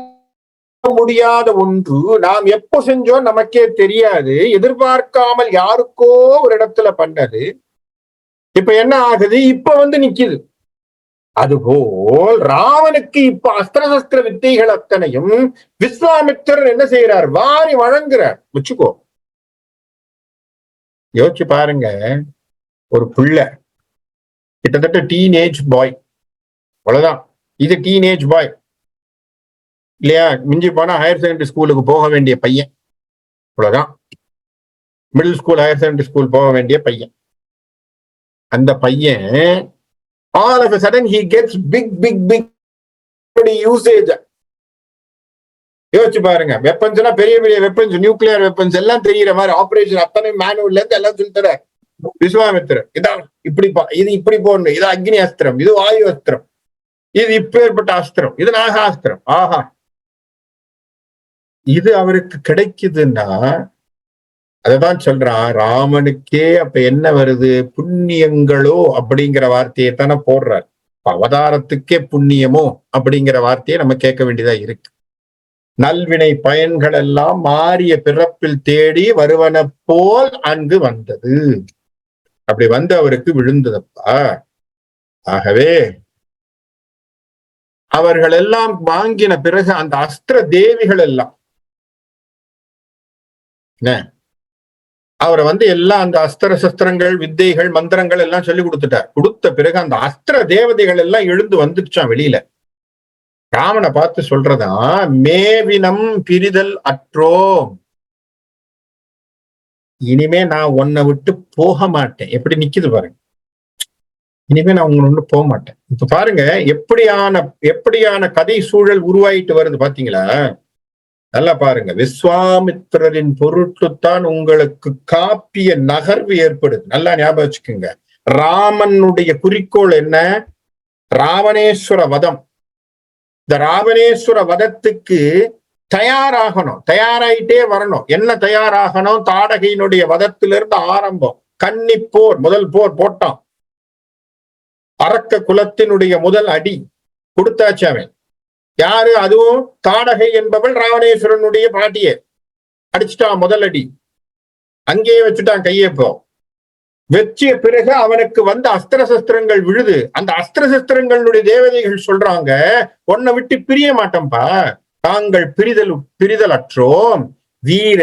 முடியாத ஒன்று நாம் எப்போ செஞ்சோம் நமக்கே தெரியாது, எதிர்பார்க்காமல் யாருக்கோ ஒரு இடத்துல பண்ணது இப்ப என்ன ஆகுது? இப்ப வந்து நிக்குது. அதுபோல் ராவனுக்கு இப்ப அஸ்திர வித்தைகள் அத்தனையும் விஸ்வாமித்திரர் என்ன செய்யறார்? வாரி வழங்குறார். வச்சுக்கோ, யோசிச்சு பாருங்க. ஒரு பிள்ளை, கிட்டத்தட்ட டீனேஜ் பாய், அவ்வளவுதான். இது டீனேஜ் பாய் இல்லையா? மிஞ்சி போனா ஹையர் செகண்டரி ஸ்கூலுக்கு போக வேண்டிய பையன், அவ்வளவுதான். Middle school, higher secondary school போக வேண்டிய பையன். அந்த பையன் all of a sudden he gets big usage. யோசிச்சு பாருங்க. வெப்பன்ஸ் எல்லாம் பெரிய பெரிய வெப்பன்ஸ், நியூக்ளியர் வெப்பன்ஸ் எல்லாம் தெரியுற மாதிரி, ஆபரேஷன் அத்தனை மேனுவல்ல இருந்து எல்லாம் சொல்லி தர விஸ்வாமித்திரர் இதான் இப்படி இது இப்படி போடணும், இது அக்னி அஸ்திரம், இது வாயு அஸ்திரம், இது இப்பேற்பட்ட அஸ்திரம், இது நாகாஸ்திரம். ஆஹா, இது அவருக்கு கிடைக்குதுன்னா அததான் சொல்றான். ராமனுக்கே அப்ப என்ன வருது? புண்ணியங்களோ அப்படிங்கிற வார்த்தையை தானே போடுறார். அவதாரத்துக்கே புண்ணியமோ அப்படிங்கிற வார்த்தையை நம்ம கேட்க வேண்டியதா இருக்கு. நல்வினை பயன்கள் எல்லாம் மாறிய பிறப்பில் தேடி வருவன போல் அங்கு வந்தது. அப்படி வந்து அவருக்கு விழுந்ததப்பா. ஆகவே அவர்கள் எல்லாம் வாங்கின பிறகு அந்த அஸ்திர தேவிகள் எல்லாம் அவரை வந்து எல்லாம் அந்த அஸ்திர சஸ்திரங்கள், வித்தைகள், மந்திரங்கள் எல்லாம் சொல்லி கொடுத்துட்டார். கொடுத்த பிறகு அந்த அஸ்திர தேவதைகள் எல்லாம் எழுந்து வந்துடுச்சான் வெளியில. ராமனை பார்த்து சொல்றதா, மேவினம் பிரிதல் அற்றோம், இனிமே நான் உன்னை விட்டு போக மாட்டேன். எப்படி நிக்குது பாருங்க, இனிமே நான் உங்களை ஒண்ணு போக மாட்டேன். இப்ப பாருங்க எப்படியான கதை சூழல் உருவாயிட்டு வருது பாத்தீங்களா? நல்லா பாருங்க. விஸ்வாமித்திரரின் பொருட்டுத்தான் உங்களுக்கு காப்பிய நகர்வு ஏற்படுது. நல்லா ஞாபகம் வச்சுக்கோங்க. ராமனுடைய குறிக்கோள் என்ன? ராவணேஸ்வர வதம். இந்த ராவணேஸ்வர வதத்துக்கு தயாராகணும், தயாராயிட்டே வரணும். என்ன தயாராகணும்? தாடகையினுடைய வதத்திலிருந்து ஆரம்பம். கன்னிப்போர், முதல் போர் போட்டான். அரக்க குலத்தினுடைய முதல் அடி கொடுத்தாச்சு அவன். யாரு? அதுவும் தாடகை என்பவள் ராவணேஸ்வரனுடைய பாட்டிய அடிச்சுட்டான். முதல் அடி அங்கேயே வச்சுட்டான் கையப்போ. வெற்றிய பிறகு அவனுக்கு வந்து அஸ்திர சஸ்திரங்கள் விழுது. அந்த அஸ்திர சஸ்திரங்களுடைய தேவதைகள் சொல்றாங்க, உன்னை விட்டு பிரிய மாட்டோம்பா, தாங்கள் பிரிதல் அற்றோம் வீர,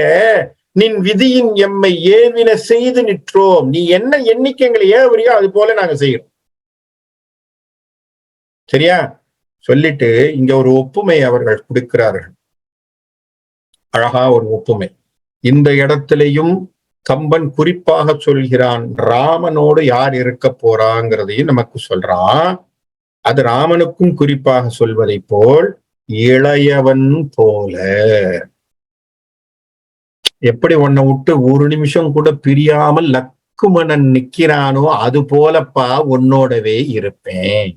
நின் விதியின் எம்மை ஏவின செய்து நிற்றோம். நீ என்ன எண்ணிக்கை எங்களை ஏவறியோ அது போல நாங்க செய்யறோம். சரியா? சொல்லிட்டு இங்க ஒரு ஒப்புமை அவர்கள் கொடுக்கிறார்கள். அழகா ஒரு ஒப்புமை. இந்த இடத்திலையும் கம்பன் குறிப்பாக சொல்கிறான், ராமனோடு யார் இருக்க போறாங்கிறதையும் நமக்கு சொல்றான். அது ராமனுக்கும் குறிப்பாக சொல்வதை போல், இளையவன் போல. எப்படி உன்னை விட்டு ஒரு நிமிஷம் கூட பிரியாமல் லக்குமணன் நிக்கிறானோ அது போலப்பா உன்னோடவே இருப்பேன்.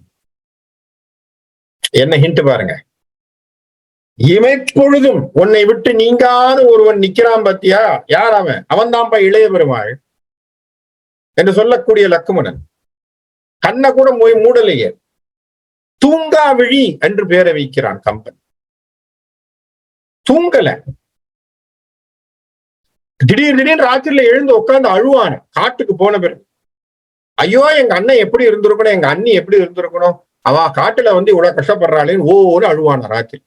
என்ன ஹிண்ட் பாருங்க. இமைப்பொழுதும் உன்னை விட்டு நீங்காத ஒருவன் நிக்கிறான் பாத்தியா? யார் அவன்? அவன் தான்ப்பா இளைய பெருமாள் என்று சொல்லக்கூடிய லக்குமணன். கண்ணை கூட மூடலையே, தூங்கா விழி என்று பேரை வைக்கிறான் கம்பன். தூங்கல, திடீர்னு ராத்திரில எழுந்து உட்கார்ந்து அழுவான. காட்டுக்கு போன பிறகு, ஐயோ எங்க அண்ணன் எப்படி இருந்திருக்கணும், எங்க அண்ணி எப்படி இருந்திருக்கணும், அவ காட்டுல வந்து இவ்வளவு கஷ்டப்படுறாளேன்னு ஒவ்வொரு அழுவான. ராத்திரி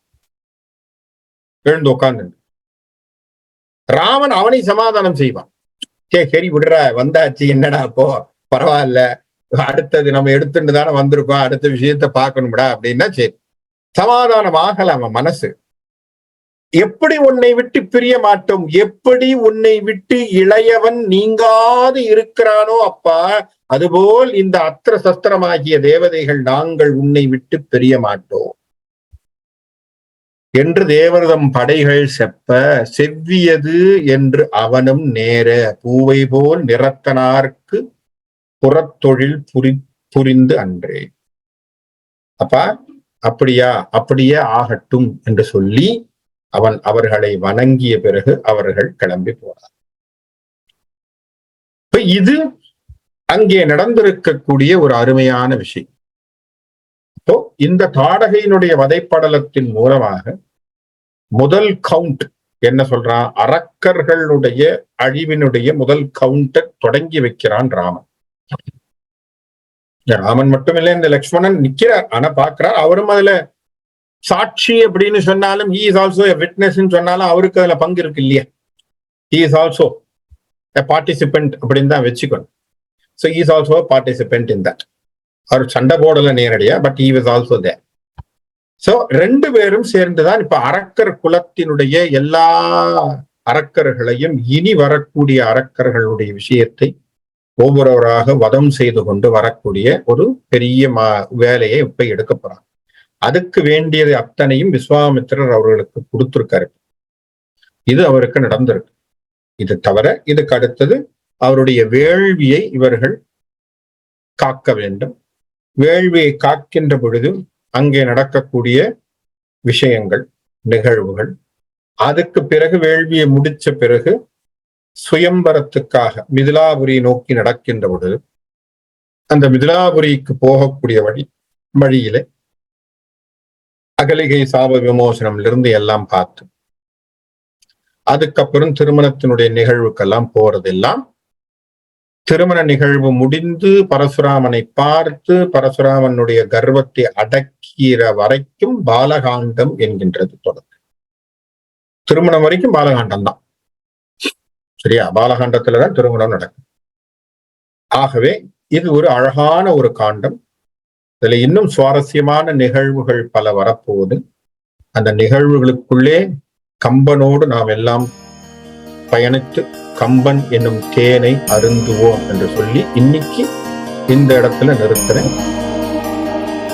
எழுந்து உட்கார்ந்து ராமன் அவனை சமாதானம் செய்வான். சரி விடுற, வந்தாச்சு, என்னடா அப்போ பரவாயில்ல, அடுத்தது நம்ம எடுத்துட்டு தானே வந்திருக்கோம், அடுத்த விஷயத்த பார்க்கணும்டா அப்படின்னா சரி, சமாதானம் ஆகல அவன் மனசு. எப்படி உன்னை விட்டு பிரிய மாட்டோம், எப்படி உன்னை விட்டு இளையவன் நீங்காது இருக்கிறானோ அப்பா, அதுபோல் இந்த அஸ்திர சஸ்திரமாகிய தேவதைகள் நாங்கள் உன்னை விட்டு பிரிய மாட்டோம் என்று தேவர்தம் படைகள் செப்ப செவ்வியது என்று அவனும் நேர பூவை போல் நிறத்தனார்க்கு புறத்தொழில் புரிந்து அன்றே. அப்பா அப்படியா, அப்படியே ஆகட்டும் என்று சொல்லி அவர்களை வணங்கிய பிறகு அவர்கள் கிளம்பி போனார். இது அங்கே நடந்திருக்கக்கூடிய ஒரு அருமையான விஷயம். இப்போ இந்த தாடகையினுடைய வதைப்படலத்தின் மூலமாக முதல் கவுண்ட் என்ன சொல்றான்? அரக்கர்களுடைய அழிவினுடைய முதல் கவுண்டை தொடங்கி வைக்கிறான் ராமன். ராமன் மட்டும் இல்லை, இந்த லக்ஷ்மணன் நிக்கிறார், ஆனா பாக்குறார். அவரும் அதுல சாட்சி அப்படின்னு சொன்னாலும், he is also a witness சொன்னாலும் அவருக்கு அதுல பங்கு இருக்கு இல்லையா? he is also a participant அப்படின்னு தான் வச்சுக்கணும். so he is also a participant in that. அவர் சண்டை போடல நேரடியா, but he was also there. so ரெண்டு பேரும் சேர்ந்துதான் இப்ப அரக்கர் குலத்தினுடைய எல்லா அரக்கர்களையும், இனி வரக்கூடிய அரக்கர்களுடைய விஷயத்தை ஒவ்வொருவராக வதம் செய்து கொண்டு வரக்கூடிய ஒரு பெரிய வேலையை இப்ப எடுக்க போறாங்க. அதுக்கு வேண்டியது அத்தனையும் விஸ்வாமித்திரர் அவர்களுக்கு கொடுத்திருக்காரு. இது அவருக்கு நடந்திருக்கு. இது தவிர இதுக்கு அடுத்தது அவருடைய வேள்வியை இவர்கள் காக்க வேண்டும். வேள்வியை காக்கின்ற பொழுது அங்கே நடக்கக்கூடிய விஷயங்கள், நிகழ்வுகள், அதுக்கு பிறகு வேள்வியை முடிச்ச பிறகு சுயம்பரத்துக்காக மிதிலாபுரி நோக்கி நடக்கின்ற பொழுது அந்த மிதிலாபுரிக்கு போகக்கூடிய வழியிலே அகலிகை சாப விமோசனம்லிருந்து எல்லாம் பார்த்து அதுக்கப்புறம் திருமணத்தினுடைய நிகழ்வுக்கெல்லாம் போறதெல்லாம் திருமண நிகழ்வு முடிந்து பரசுராமனை பார்த்து பரசுராமனுடைய கர்வத்தை அடக்கிற வரைக்கும் பாலகாண்டம் என்கின்றது தொடர். திருமணம் வரைக்கும் பாலகாண்டம் தான். சரியா? பாலகாண்டத்துலதான் திருமணம் நடக்கும். ஆகவே இது ஒரு அழகான ஒரு காண்டம். இதுல இன்னும் சுவாரஸ்யமான நிகழ்வுகள் பல வரப்போகுது. அந்த நிகழ்வுகளுக்குள்ளே கம்பனோடு நாம் எல்லாம் பயணித்து கம்பன் என்னும் தேனை அருந்துவோம் என்று சொல்லி இன்னைக்கு இந்த இடத்துல நிறுத்துறேன்.